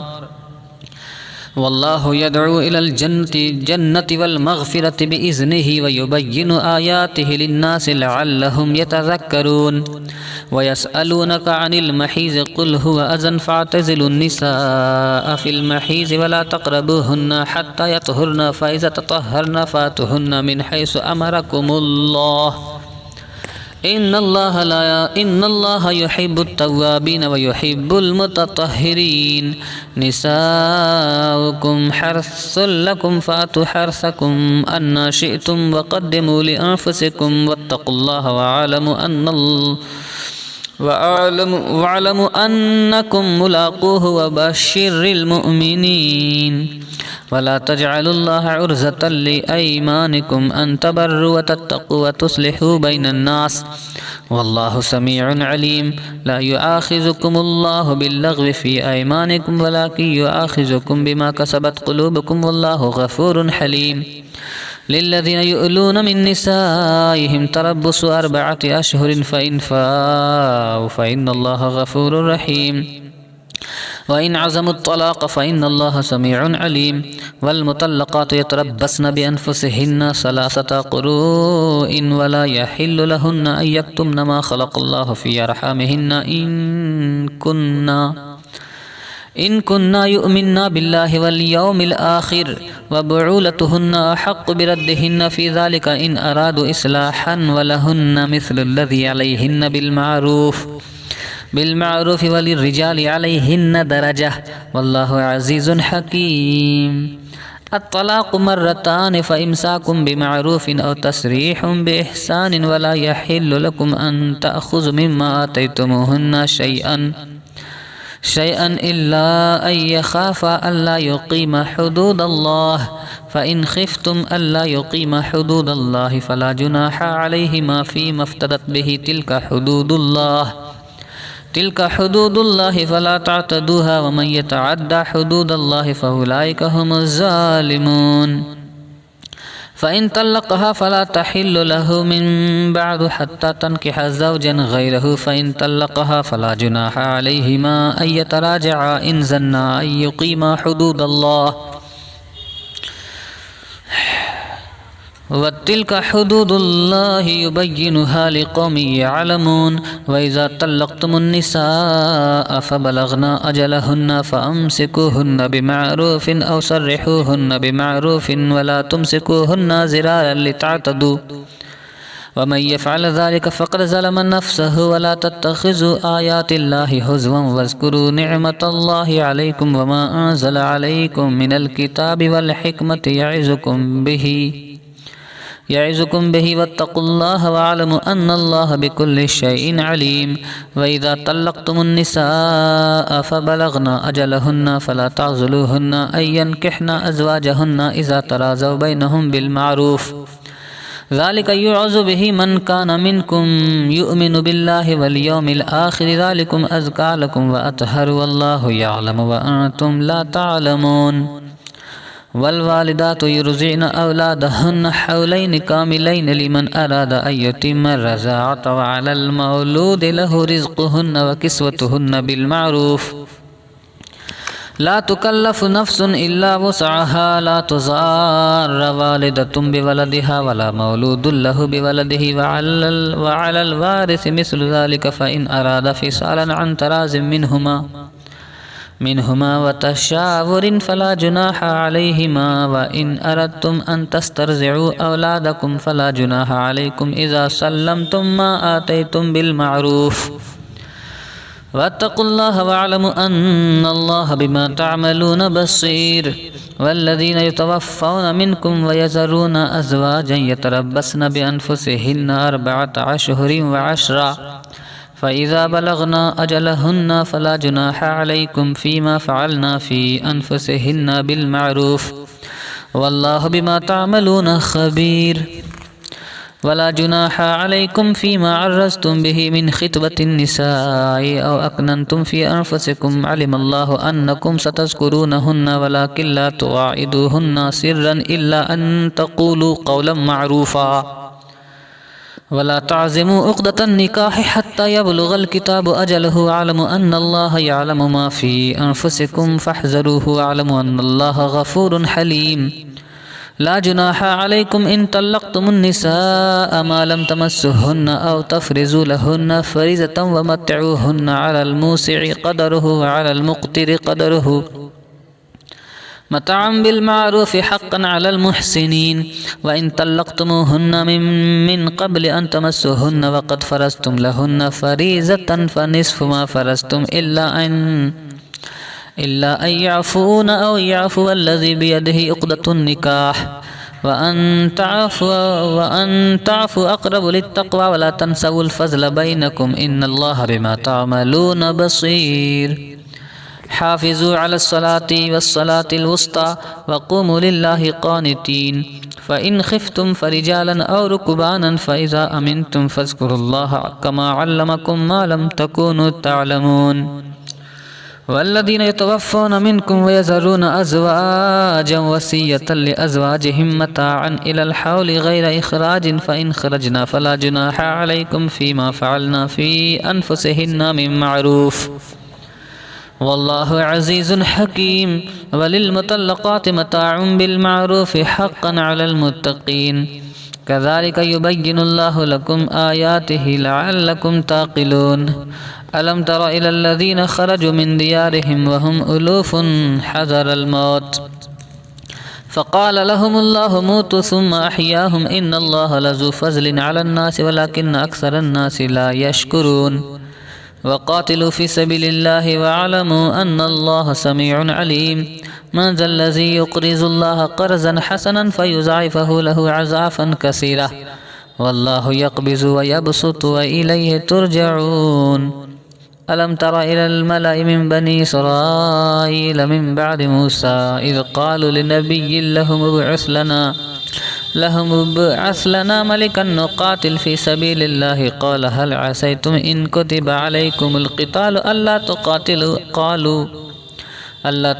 वल्लाहु यदउ इलल जन्नति वल मग़फ़िरति बिइज़्निही व युबय्यिनु आयातिही लिन्नासि लअल्लहुम यतज़क्करून व यसअलूनका अनिल महीज़ क़ुल हुव अज़न फ़अतज़िलुन निसाअ फ़िल महीज़ व ला तक़रबूहुन्ना हत्ता यतहुरन फ़इज़ा ततहहरन फ़अतूहुन्ना मिन हैसु अमरकुमुल्लाह इन्नल्लाह युहिब्बुत तव्वाबीन व युहिब्बुल मुतत्तहिरीन निसाउकुम हर्सुल लकुम फ़ातु हर्सकुम अन्ना शिअ्तुम वक़द्दिमू लिअन्फुसिकुम वत्तक़ुल्लाह वअलमु अन्नकुम मुलाक़ूहु वबश्शिरिल मुअ्मिनीन वला तजअलुल्लाह उर्ज़तन लिअयमानिकुम अन तबर्रु व तत्तक़ू व तुस्लिहू बैनन नास वल्लाहु समीउन अलीम ला युआखिज़ुकुमुल्लाहु बिल्लग़्वि फ़ी अयमानिकुम वलाकिन युआखिज़ुकुम बिमा कसबत क़ुलूबुकुम वल्लाहु गफ़ूरुन हलीम लिल्लज़ीना युअलूना मिन निसाइहिम तरब्बुसु अर्बअति अशहुरिन फ़इन फ़ाउ फ़इन्नल्लाह गफ़ूरुर रहीम वइन अज़मुत तलाक़ फ़इन्नल्लाह समीउन अलीम वल्मुतल्लक़ातु यतरब्बस्न बिअन्फुसिहिन्ना सलासता क़ुरूइन वला यहिल्लु लहुन्ना अन यक्तुमन मा ख़लक़ल्लाहु फ़ी अरहामिहिन्ना इन कुन्ना युमिन्ना बिल्लाहि वल यौमिल आखिर व बुऊलतुहुन्ना अहक्कु बिरद्दिहिन्ना फ़ी ज़ालिका इन अरादू इस्लाहन व लहुन्ना मिस्लुल्लज़ी अलैहिन्ना बिलमारूफ़ वलिर्रिजालि अलैहिन्ना दरजह वल्लाहु अज़ीज़ुन हकीम अत्तलाक़ु मर्रतान फ़इम्साकुम बिमअरूफ़िन औ तस्रीहुम बिइहसानिन वला यहिल्लु लकुम अन तअख़ुज़ू मिम्मा आतैतुमूहुन्ना शैअन इल्ला अन यख़ाफ़ा अल्ला युक़ीमा हुदूदल्लाह फ़इन ख़िफ़्तुम अल्ला युक़ीमा हुदूदल्लाहि फ़ला जुनाह अलैहिमा फ़ीमा इफ़्तदत बिही तिल्का हुदूदुल्लाहि फ़ला तअतदूहा व मन यतअद्दा हुदूदल्लाहि फ़उलाइका हुमुज़ ज़ालिमून फ़इन तल्लक़हा फ़ला तहिल्लु लहु मिन बअदु हत्ता तन्किह ज़ौजन गैरहु फ़इन तल्लक़हा फ़ला जुनाह अलैहिमा अन यतराजआ इन ज़न्ना अन युक़ीमा हुदूदल्लाह वतिल्का हुदूदुल्लाहि युबय्यिनुहा लिक़ौमिन यअलमून वइज़ा तल्लक़्तुमुन्निसाअ फ़बलग़ना अजलहुन्ना फ़अम्सिकूहुन्ना बिमअरूफ़िन औ सर्रिहूहुन्ना बिमअरूफ़िन वला तुमसिकूहुन्ना ज़िरारन लितअतदू वमन यफ़अल ज़ालिका फ़क़द ज़लम नफ़्सहु वला तत्तख़िज़ू आयातिल्लाहि हुज़वन वज़्कुरू निअमतल्लाहि अलैकुम वमा अनज़ल अलैकुम मिनल किताबि वल हिकमति यइज़ुकुम बिही वत्तक़ुल्लाह वअलमु अन्नल्लाह बिकुल्लि शैइन अलीम वइज़ा तल्लक़्तुमुन्निसाअ फ़बलग़ना अजलहुन्ना फ़ला तअज़लूहुन्ना अन यन्किह्ना अज़वाजहुन्ना इज़ा तराज़व बैनहुम बिलमारूफ़ ज़ालिका युअज़ु बिही मन कान मिनकुम युमिनु बिल्लाहि वल यौमिल आखिर ज़ालिकुम अज़का लकुम व अतहरु वल्लाहु यअलमु व अंतुम ला तअलमून वल्वालिदातु युरज़िअन औलादहुन्न हौलैन कामिलैन लिमन अरादा अन युतिम्म अर्रज़ाअत व अलल मौलूदि लहु रिज़्क़ुहुन्न व किस्वतुहुन्न बिलमारूफ़ ला तुकल्लफ़ु नफ़्सुन इल्ला वुसअहा ला तुज़ार्र वालिदतुन बिवलदिहा वला मौलूदुन लहु बिवलदिही व अलल वारिसि मिस्लु ज़ालिका फ़इन अरादा फ़िसालन अन तराज़िम मिनहुमा व तशावुरिन फ़ला जुनाह अलैहिमा व इन अरदतुम अन तस्तरज़िउ औलादकुम फ़ला जुनाह अलैकुम इज़ा सल्लमतुम मा आतैतुम बिलमारूफ़ वत्तक़ुल्लाह वअलमु अन्नल्लाह बिमा तअमलून बसीर वल्लज़ीना यतवफ़्फ़ौना मिनकुम व यज़रूना अज़वाजन यतरब्बस्न बिअन्फुसिहिन्ना अर्बअत अशहुरिन व अशरा फ़इज़ा बलग़ना अजलहुन्ना फ़ला जुनाह अलैकुम फ़ीमा फ़अलना फ़ी अन्फुसिहिन्ना बिलमारूफ़ वल्लाहु बिमा तअमलून ख़बीर वला जुनाह अलैकुम फ़ीमा अर्रज़्तुम बिही मिन ख़ित्बतिन निसाइ औ अकनंतुम फ़ी अन्फुसिकुम अलिमल्लाहु अन्नकुम सतज़्कुरूनहुन्ना वलाकिन ला तुवाइदूहुन्ना सिर्रन इल्ला अन तक़ूलू क़ौलन मअरूफ़ा वला ताज़िमू उक़दतन निकाह हत्ता यबलुगल किताबु अजलहु अअलमु अन्नल्लाह यअलमु मा फ़ी अनफुसिकुम फ़हज़रूहु अअलमु अन्नल्लाह गफ़ूरुन हलीम। ला जुनाहा अलैकुम इन तल्लक़्तुमुन निसाअ मा लम तमस्सुहुन्ना औ तफ़रिज़ू लहुन्ना फ़रीज़तन व मत्तिऊहुन्ना अलल मूसि'i क़दरुहु व अलल मुक़तिरि क़दरुहु मताअन बिल मारूफ़ हक़्क़न अलल मुहसिनीन। व इन तल्लक़्तुमूहुन्ना मिन क़ब्ल अन तमस्सुहुन्ना व क़द फ़रज़्तुम लहुन्ना फ़रीज़तन फ़निस्फ़ु मा फ़रज़्तुम इल्ला अन यअफ़ून औ यअफ़ुव अल्लज़ी बियदिही उक़दतुन निकाह व अन तअफ़ू अक़रबु लित्तक़वा व ला तंसवुल फ़ज़्ल बैनकुम इन्नल्लाह बिमा तअमलून बसीर। हाफ़िज़ू अलस्सलाति वस्सलातिल वुस्ता वक़ूमू लिल्लाहि क़ानितीन। फ़इन ख़िफ़्तुम फ़रिजालन औ रुकबानन फ़इज़ा अमिनतुम फ़ज़्कुरुल्लाह कमा अल्लमकुम मा लम तकूनू तअलमून। वल्लज़ीना यतवफ़्फ़ौना मिनकुम वयज़रूना अज़वाजन वसिय्यतन लिअज़वाजिहिम मताअन इलल हौलि गैरा इख़राजिन फ़इन ख़रजना फ़ला जुनाहा अलैकुम फ़ीमा फ़अलना फ़ी अनफ़ुसिहिन्ना मिन मअरूफ़ वल्लाहु अज़ीज़ुन हकीम। वलिलमुतल्लक़ाति मताउन बिलमारूफ़ि हक़्क़न अलल मुत्तक़ीन। कज़ालिक युबय्यिनुल्लाहु लकुम आयातिहि लअल्लकुम ताक़िलून। अलम तरा इलल्लज़ीना ख़रजू मिन दियारिहिम वहुम उलूफ़ुन हज़रल मौत फ़क़ाल लहुमुल्लाहु मूतू सुम्मा अह्याहुम इन्नल्लाह लज़ू फ़ज़्लिन अलन्नासि वलाकिन्न अक्सरन्नासि ला यश्कुरून। वक़ातिलू फ़ी सबीलिल्लाहि वअलमू अन्नल्लाह समीउन अलीम। मन ज़ल्लज़ी युक़रिज़ुल्लाह क़र्ज़न हसनन फ़युज़ाइफ़हु लहु अज़ाफ़न कसीरा वल्लाहु यक़बिज़ु व यबसुतु व इलैहि तुरजऊन। अलम तरा इलल मलइ मिन बनी इसराईल मिन बअदि मूसा इज़ क़ालू लिनबिय्यिन लहुम इब्अस लना मलिकन नुक़ातिल फ़ी सबीलिल्लाहि क़ाल हल असैतुम इन कुतिबा अलैकुमुल क़ितालु अल्ला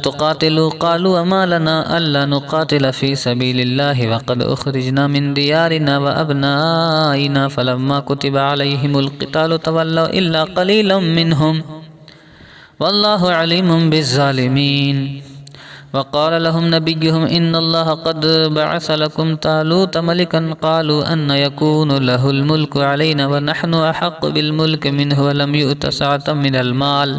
तुक़ातिलू क़ालू वमा लना अल्ला नुक़ातिल फ़ी सबीलिल्लाहि वक़द उख़रिजना मिन दियारिना व अबनाइना फ़लम्मा कुतिबा अलैहिमुल क़ितालु तवल्लव इल्ला क़लीलन मिनहुम वल्लाहु अलीमुम बिज़्ज़ालिमीन। वक़ाल लहुम नबिय्युहुम इन्नल्लाह क़द बअस लकुम तालूत मलिकन क़ालू अन्न यकूनु लहुल मुल्कु अलैना व नहनु अहक़्क़ु बिल मुल्कि मिन्हु व लम यु'त सअतम मिनल माल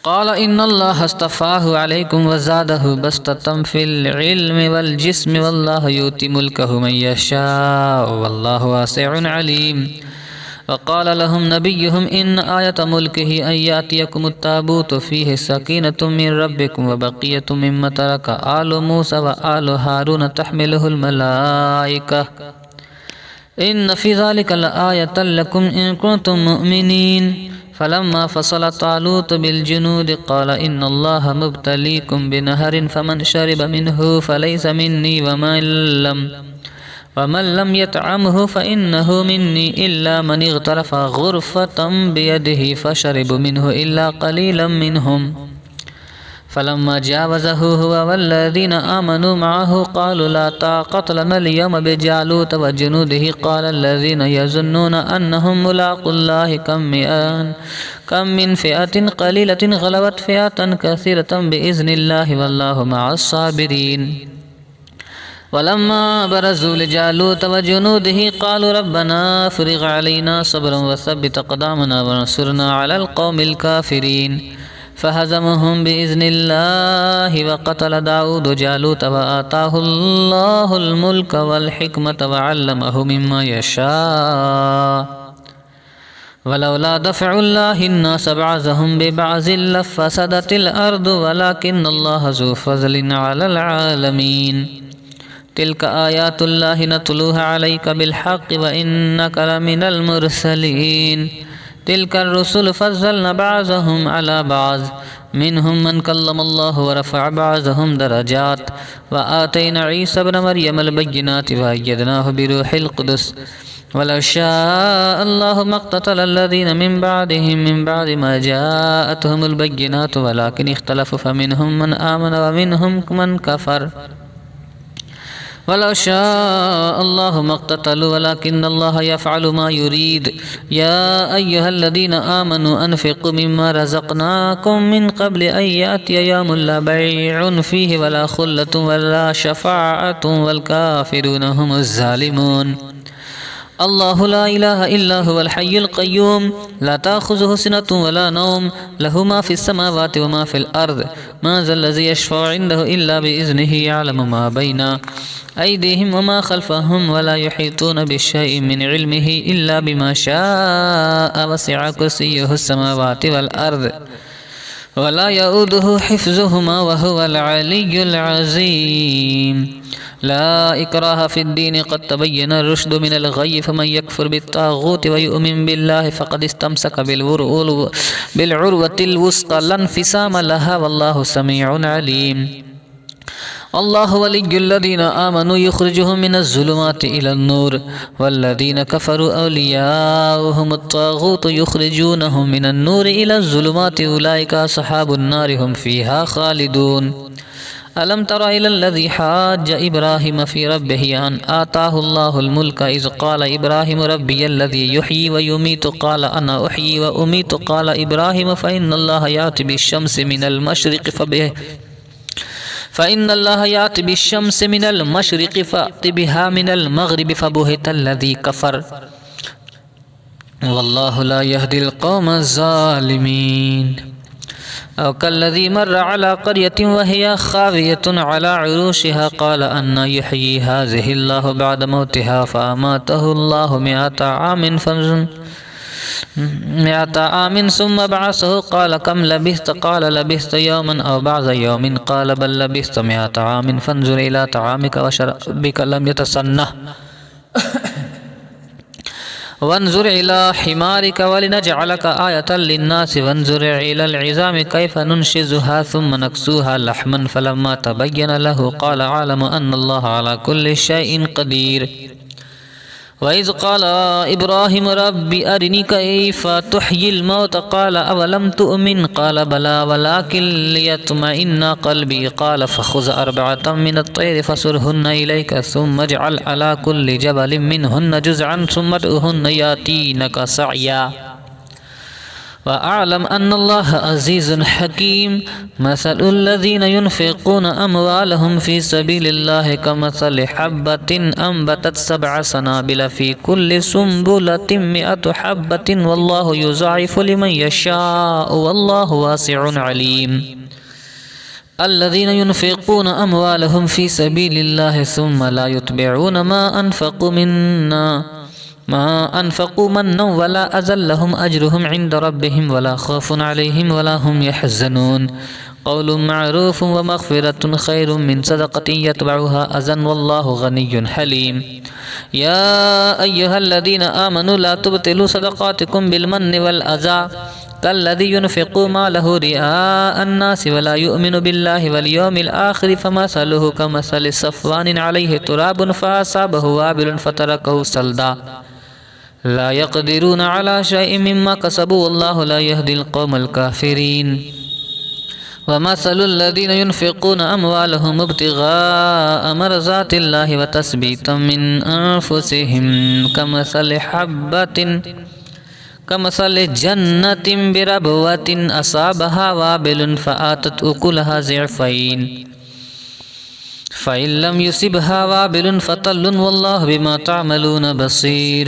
क़ाल इन्नल्लाह अस्तफ़ाहु अलैकुम व ज़ादहु बस्ततम फ़िल इल्मि वल जिस्मि वल्लाहु यु'ति मुल्कहु मन यशाअु वल्लाहु वासिउन अलीम। वक़ाल लहुम नबिय्युहुम इन आयत मुल्किहि अन यातियकुमुत ताबूतु फ़ीहि सकीनतुम मिन रब्बिकुम व बक़िय्यतुम मिम्मा तरक आलु मूसा व आलु हारून तहमिलुहुल मलाइका इन्न फ़ी ज़ालिका लआयतन लकुम इन कुन्तुम मुअ्मिनीन। फ़लम्मा फ़सल तालूत बिलजुनूद क़ाल इन्नल्लाह मुब्तलीकुम बिनहरिन फ़मन शरिब मिन्हु फ़लैस मिन्नी वमन लम यतअमहु फ़इन्नहु मिन्नी इल्ला मन इग़तरफ़ ग़ुरफ़तन बियदिही फ़शरिबू मिन्हु इल्ला क़लीलन मिन्हुम। फ़लम्मा जावज़हु हुवा वल्लज़ीना आमनू मअहु क़ालू ला ताक़त लना अल-यौम बिजालूत व जुनूदिही क़ाल अल्लज़ीना यज़ुन्नूना अन्नहुम मुलाक़ुल्लाहि कम मिन फ़िअतिन क़लीलतिन ग़लबत फ़िअतन कसीरतन बिइज़्निल्लाहि वल्लाहु मअस-साबिरीन। वलम्मा बरज़ू लिजालूत व जुनूदिही क़ालू रब्बना अफ़रिग़ अलैना सब्रन व सब्बित अक़दामना वंसुरना अलल क़ौमिल काफ़िरीन। फ़हज़महुम बिइज़्निल्लाहि व क़तल दाऊद जालूत व आताहुल्लाहुल मुल्क वल हिकमत व अल्लमहु मिम्मा यशा वलौला दफ़उल्लाहि अन्नास बअज़हुम बिबअज़िन लफ़सदतिल अर्दु वलाकिन्नल्लाह ज़ू फ़ज़लिन अलल आलमीन। तिल्क आयातुल्लाहि नतलूहा अलैका बिलहक़्क़ि व इन्नका लमिनल मुरसलीन। तिल्कर रुसुल फ़ज़्ज़लना बअज़हुम अला बअज़ मिनहुम मन कल्लमल्लाहु व रफ़अ बअज़हुम दरजात व आतैना ईसा इब्न मरियमल बय्यिनाति व अय्यदनाहु बिरूहिल क़ुदुस वलौ शाअ अल्लाहु मक़्ततल अल्लज़ीना मिन बअदिहिम मिन बअदि मा जाअतहुमुल बय्यिनातु वलाकिन इख़्तलफ़ू फ़मिनहुम मन आमन व मिनहुम मन कफ़र वलो शाअ अल्लाहु मक़्ततलू वलाकिन्न अल्लाह यफ़अलु मा युरीद। या अय्युहल्लज़ीना आमनू अनफ़िक़ू मिम्मा रज़क़नाकुम मिन क़ब्लि अन यातिया यौमुन ला बैउन फ़ीहि वला ख़ुल्लतुन वला शफ़ाअतुन वल काफ़िरूना हुमुज़ ज़ालिमून। अल्लाहु ला इलाहा इल्ला हुवल हय्युल क़य्यूम ला ताख़ुज़ुहु सिनतुन वला नौम लहु मा फ़िस समावाति व मा फ़िल अर्ज़ मा ज़ल्लज़ी यशफ़अु इन्दहु इल्ला बिइज़्निही यअलमु मा बैना अयदीहिम व मा ख़ल्फ़हुम वला युहीतूना बिशैइन मिन इल्मिही इल्ला बिमा शाअ वसिअ कुर्सियुहुस समावाति वल अर्ज़ वला यऊदुहु हिफ़्ज़ुहुमा व हुवल अलिय्युल अज़ीम। ला इकराह फ़िद्दीन क़द तबय्यना रुश्दु मिनल ग़य्य फ़मन यकफ़ुर बित्ताग़ूति व यु'मिन बिल्लाहि फ़क़द इस्तमसक बिलउर्वतिल वुस्क़ा ला इंफ़िसाम लहा वल्लाहु समीउन अलीम। अल्लाहु वलिय्युल्लज़ीना आमनू युख़्रिजुहुम मिनज़्ज़ुलुमाति इलन्नूर वल्लज़ीना कफ़रू औलियाउहुमुत ताग़ूतु युख़्रिजूनहुम मिनन्नूरि इलज़्ज़ुलुमाति उलाइका अस्हाबुन नारि हुम फ़ीहा ख़ालिदून। अलम तरा इलल्लज़ी हाज्ज इब्राहीम फ़ी रब्बिही अन आताहुल्लाहुल मुल्क इज़ क़ाल इब्राहीम रब्बियल्लज़ी युह्यी व युमीतु क़ाल अना उह्यी व उमीतु क़ाल इब्राहीम फ़इन्नल्लाह याति बिश्शम्सि मिनल मशरिक़ि फ़अति बिहा मिनल मग़रिबि फ़बुहितल्लज़ी कफ़र वल्लाहु ला यहदिल क़ौमज़ ज़ालिमीन। औ कल्लज़ी मर्रा अला क़र्यतिन वहिया ख़ावियतुन अला उरूशिहा क़ाल अन्ना युह्यी हाज़िहिल्लाहु बअद मौतिहा फ़अमातहुल्लाहु मिअता आमिन सुम्मा बअसहु क़ाल कम लबिस्त क़ाल लबिस्त यौमन औ बअज़ यौमिन क़ाल बल लबिस्त मिअता आमिन फ़न्ज़ुर इला तआमिका व शराबिका लम यतसन्नह वन्ज़ुर इला हिमारिका वलिनजअलका आयतन लिन्नासि वन्ज़ुर इलल इज़ामि कैफ़ नुनशिज़ुहा सुम्मा नक्सूहा लहमन फ़लम्मा तबय्यन लहु क़ाल अअलमु अन्नल्लाह अला कुल्लि शैइन क़दीर। वइज़ क़ाल इब्राहीम रब्बि अरिनी कैफ़ तुह्यिल मौत क़ाल अवलम तुअमिन क़ाल बला वलाकिन लियत्मइन्ना क़ल्बी क़ाल फ़ख़ुज़ अर्बअतम मिनत तैरि फ़सुरहुन्ना इलैका सुम्मा इजअल अला कुल्लि जबलिन मिनहुन्ना जुज़अन सुम्मा उदउहुन्ना यातीनका सअया वअअलम अन्नल्लाह अज़ीज़ुन हकीम। मसलुल्लज़ीना युनफ़िक़ूना अमवालहुम फ़ी सबीलिल्लाहि कमसलि हब्बतिन अंबतत सबअ सनाबिल फ़ी कुल्लि सुंबुलतिन मिअतु हब्बतिन वल्लाहु युज़ाइफ़ु लिमन यशाअ वल्लाहु वासिउन अलीम। अल्लज़ीना युनफ़िक़ूना अमवालहुम फ़ी सबीलिल्लाहि सुम्मा ला युतबिऊना मा अनफ़क़ू मन्नन वला अज़ल लहुम अजरुहुम इंद रब्बिहिम वला ख़ौफ़ुन अलैहिम वला हुम यहज़नून। क़ौलुम मअरूफ़ुन व मग़फ़िरतुन ख़ैरुम मिन सदक़तिन यतबउहा अज़न वल्लाहु ग़निय्युन हलीम। या अय्युहल्लज़ीना आमनू ला तुब्तिलू सदक़ातिकुम बिलमन्नि वल अज़ा कल्लज़ी युनफ़िक़ु मालहु रिआअन नासि वला युमिनु बिल्लाहि वल यौमिल आख़िरि फ़मसलुहु कमसलि सफ़वानिन अलैहि तुराबुन फ़असाबहु वाबिलुन फ़तरकहु सल्दा ला यक़दिरूना अला शैइन मिम्मा कसबू वल्लाहु ला यहदिल क़ौमल काफ़िरीन। वमसलुल्लज़ीना युनफ़िक़ूना अमवालहुम इब्तिग़ाअ मर्ज़ातिल्लाहि व तस्बीतम मिन अनफ़ुसिहिम कमसलि जन्नतिन बिरबवतिन असाबहा वाबिलुन फ़आतत उकुलहा ज़िअफ़ैन फ़इन लम युसिबहा वाबिलुन फ़तल्लुन वल्लाहु बिमा तअमलून बसीर।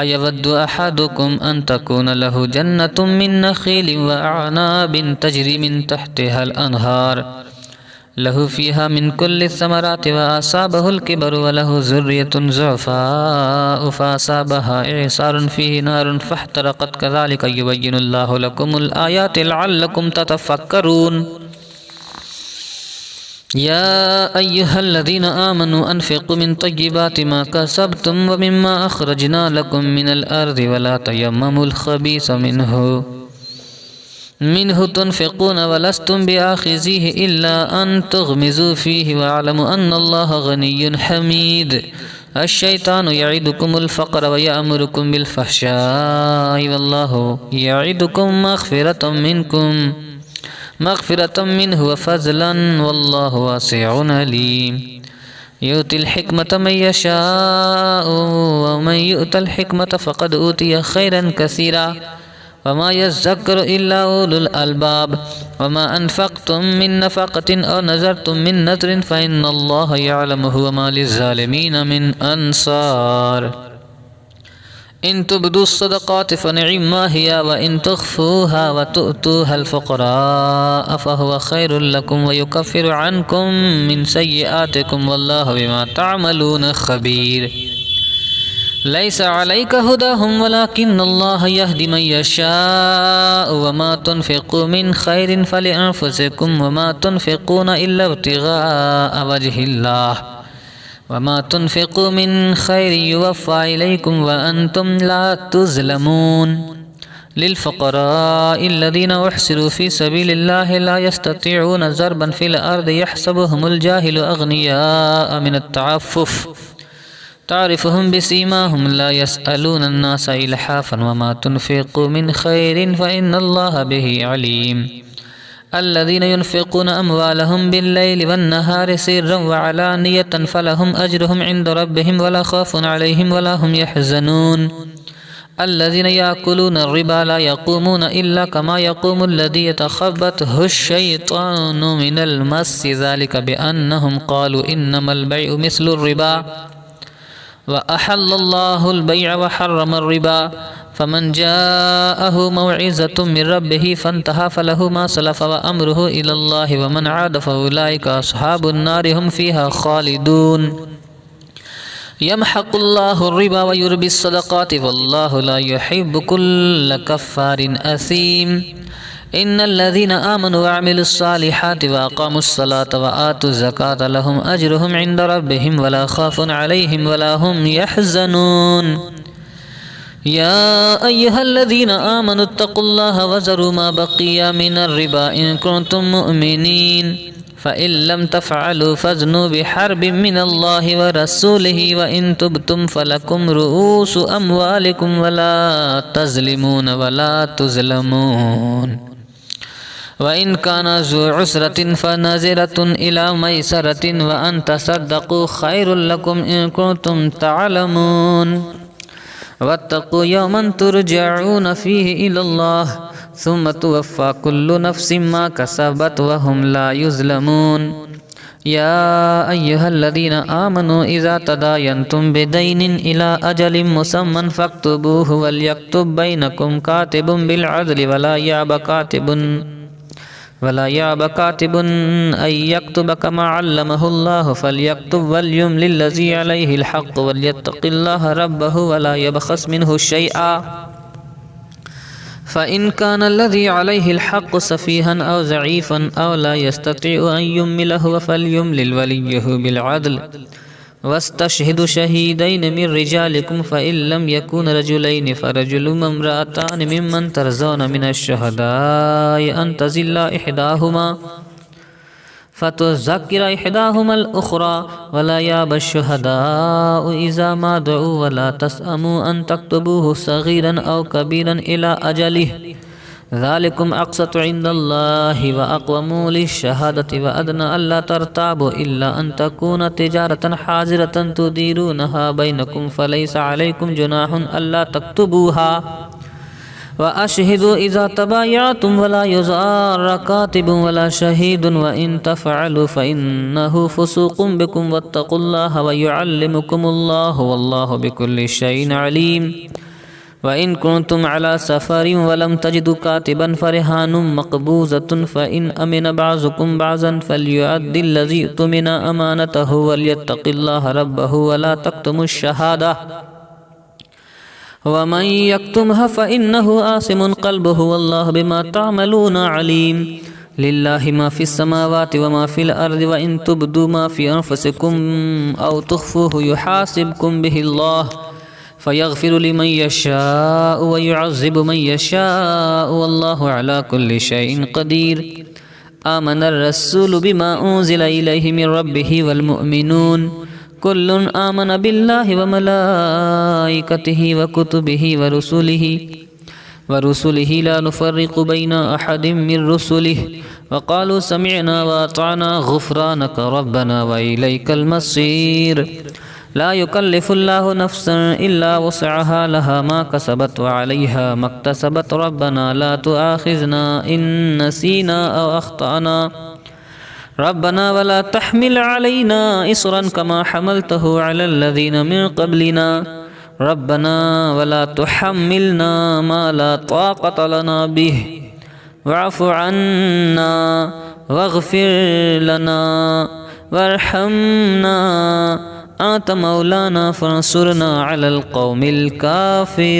अयवद्दु अहदुकुम अन तकून लहु जन्नतुम मिन नख़ीलिन व अअनाबिन तजरी मिन तहतिहल अनहार लहु फ़ीहा मिन कुल्लि समराति व असाबहुल किबरु व लहु ज़ुर्रियतुन ज़ुअफ़ाअ फ़असाबहा इसारुन फ़ीहि नारुन फ़हतरक़त कज़ालिक युबय्यिनुल्लाहु लकुमुल आयाति लअल्लकुम ततफ़क्करून। या अय्युहल्लज़ीना आमनू अनफ़िक़ू मिन तय्यिबाति मा कसबतुम व मिम्मा अख़रजना लकुम मिनल अर्ज़ि वला तयम्ममुल ख़बीसा मिन्हु तुनफ़िक़ून वलस्तुम बिआख़िज़ीहि इल्ला अन तुग़मिज़ू फ़ीहि वअलमू अन्नल्लाह ग़निय्युन हमीद। अश्शैतानु यइदुकुमुल फ़क़्र व यअमुरुकुम बिल फ़हशाइ वल्लाहु यइदुकुम मग़फ़िरतम मिन्हु व फ़ज़लन वल्लाहु वासिउन अलीम। युतिल हिकमत मन यशाउ व मन युतल हिकमत फ़क़द ऊतिय खैरन कसीरा वमा यज़्ज़करु इल्ला उलुल अलबाब वमा अनफ़क़्तुम मिन नफ़क़तिन औ नज़रतुम मिन नज़रिन फ़इन्नल्लाह यअलमुहु वमा लिज़्ज़ालिमीन मिन अंसार इन तुब्दु सदक़ात फ़निअम्मा हिया व इन तुख़्फ़ूहा व तु'तूहल फ़ुक़रा फ़हुव खैरुल लकुम व युकफ़्फ़िरु अन्कुम मिन सय्यिआतिकुम वल्लाहु बिमा तअमलून ख़बीर। लैसा अलैका हुदाहुम वलाकिन्नल्लाह यहदी मन यशाअ व मा तुनफ़िक़ू मिन खैरिन फ़लिअन्फ़ुसिकुम व मा तुनफ़िक़ूना इल्ला इब्तिग़ाअ वजहिल्लाह वमा तुनफ़िक़ू मिन खैरिन युवफ़्फ़ा इलैकुम व अंतुम ला तुज़लमून लिलफ़ुक़राइ अल्लज़ीना उहसिरू फ़ी सबीलिल्लाहि ला यस्ततीऊन ज़रबन फ़िल अर्दि यहसबुहुमुल जाहिलु अग़नियाअ मिनत तअफ़्फ़ुफ़ तारिफ़ुहुम बिसीमाहुम ला यसअलून अन्नासा इल्हाफ़न वमा तुनफ़िक़ू मिन खैरिन फ़इन्नल्लाहा बिही अलीम। अल्लज़ीना युनफ़िक़ूना अम्वालहुम बिल्लैलि वन्नहारि सिर्रन व अलानियतन फ़लहुम अज्रुहुम इंद रब्बिहिम वला ख़ौफ़ुन अलैहिम वला हुम यहज़नून। अल्लज़ीना याकुलूना अर्रिबा ला यक़ूमूना इल्ला कमा यक़ूमु अल्लज़ी यतख़ब्बतहु अश्शैतानु मिनल मस्सि ज़ालिका बिअन्नहुम क़ालू इन्नमल बैउ मिस्लु अर्रिबा व अहल्लल्लाहुल बैअ व हर्रमर रिबा फ़मन जाअहु मौइज़तुम मिर रब्बिही फ़ंतहा फ़लहु मा सलफ़ व अम्रुहु इलल्लाहि व मन आद फ़उलाइका अस्हाबुन नारि हुम फ़ीहा ख़ालिदून। यमहक़ुल्लाहु अर्रिबा व युर्बिस सदक़ाति वल्लाहु ला युहिब्बु कुल्ल कफ़्फ़ारिन असीम। इन्नल्लज़ीना आमनु व अमिलुस्सालिहाति व अक़ामुस्सलाता व आतुज़्ज़काता लहुम अज्रुहुम इंद रब्बिहिम वला ख़ौफ़ुन अलैहिम वला हुम यहज़नून। या अय्युहल्लज़ीना आमनु इत्तक़ुल्लाहा व ज़रू मा बक़िया मिनर रिबा इन कुन्तुम मुअ्मिनीन फ़इन लम तफ़अलू फ़अज़्नू बिहर्बिम मिनल्लाहि व रसूलिही व इन तुब्तुम फ़लकुम रुऊसु अम्वालिकुम वला तज़लिमून वला तुज़लमून। व इन काना ज़ू उसरतिन फ़नज़िरतुन इला मैसरतिन व अन तसद्दक़ू खैरुल लकुम इन कुन्तुम तअलमून। वत्तक़ू यौमन तुरजऊन फ़ीहि इलल्लाह सुम्मा तुवफ़्फ़ा कुल्लु नफ़्सिम मा कसबत व हुम ला युज़लमून। या अय्युहल्लज़ीना आमनू इज़ा तदायन्तुम बिदैनिन इला अजलिम मुसम्मन फ़क्तुबूहु वलयक्तुब बैनकुम कातिबुन बिल अदलि वला याब कातिबुन अन यक्तुब कमा अल्लमहुल्लाहु फ़लयक्तुब वलयुमलिल लज़ी अलैहिल हक़्क़ु वलयत्तक़िल्लाह रब्बहु वला यबख़स मिन्हु शैआ फ़इन कान लज़ी अलैहिल हक़्क़ु सफ़ीहन औ ज़ईफ़न औ ला यस्ततीअु अन युम्मिलहु फ़लयुमलिल वलिय्युहु बिल अदल वस्तशहिदु शहीदैन मिन रिजालिकुम फ़इन लम यकून रजुलैनि फ़रजुलुन व इम्रअतानि मिम्मन तरज़ौन मिनश्शुहदाइ अन तज़िल्ला इहदाहुमा फ़तुज़क्किर इहदाहुमल उख़रा वला याबश्शुहदाउ इज़ा मा दुऊ वला तस्अमू अन तक्तुबूहु सग़ीरन औ कबीरन इला अजलिहि ज़ालिकुम अक़सतु इंदल्लाहि व अक़वमु लिश्शहादति व अदना अल्ला तरताबु इल्ला अन तकून तिजारतन हाज़िरतन तुदीरूनहा बैनकुम फ़लैसा अलैकुम जुनाहुन अल्ला तक्तुबूहा व अशहिदु इज़ा तबायअतुम वला युज़ार कातिबुन वला शहीदुन व इन तफ़अलू फ़इन्नहु फ़ुसूक़ुम बिकुम वत्तक़ुल्लाह व युअल्लिमुकुमुल्लाहु वल्लाहु बिकुल्लि शैइन अलीम। व इन कुन्तुम अला सफ़रिन वलम तजिदु कातिबन फ़रिहानुम मक़बूज़तुन फ़इन अमिन बाज़ुकुम बाज़न फ़लयुअद्दिल लज़ी उतमिना अमानतहु वलियत्तक़िल्लाह रब्बहु वला तक्तुमुश शहादा व मन यक्तुमहा फ़इन्नहु आसिमुन क़ल्बुहु वल्लाहु बिमा तअमलून अलीम। लिल्लाहि मा फ़िस समावाति व मा फ़िल अर्दि व इन तुब्दू मा फ़ी अनफ़ुसिकुम औ तुख़्फ़ूहु युहासिबकुम बिहिल्लाह फ़यग़फ़िरु लिमन यशाअ व युअज़्ज़िबु मन यशाअ वल्लाहु अला कुल्लि शैइन क़दीर। आमनर रसूलु बिमा उन्ज़िला इलैहि मिन रब्बिहि वल मुअ्मिनून कुल्लुन आमन बिल्लाहि व मलाइकतिहि व कुतुबिहि व रुसुलिहि ला नुफ़र्रिक़ु बैना अहदिम मिन रुसुलिहि वक़ालू समिअना व अतअना गुफ़रानक रब्बना व इलैकल मसीर। ला युकल्लिफुल्लाहु नफ्सन इल्ला वुसअहा लहा मा कसबत व अलैहा मक्तसबत रब्बना ला तुआखिज़ना इन नसीना अव अख्तअना रब्बना वला तहमिल अलैना इसरन कमा हमलतहु अलल लज़ीना मिन क़ब्लिना रब्बना वला तुहम्मिलना मा ला ताक़त लना बिहि वअफ़ु अन्ना वग़फ़िर लना वरहमना अंत मौलाना फंसुरना अलल क़ौमिल काफ़िरीन।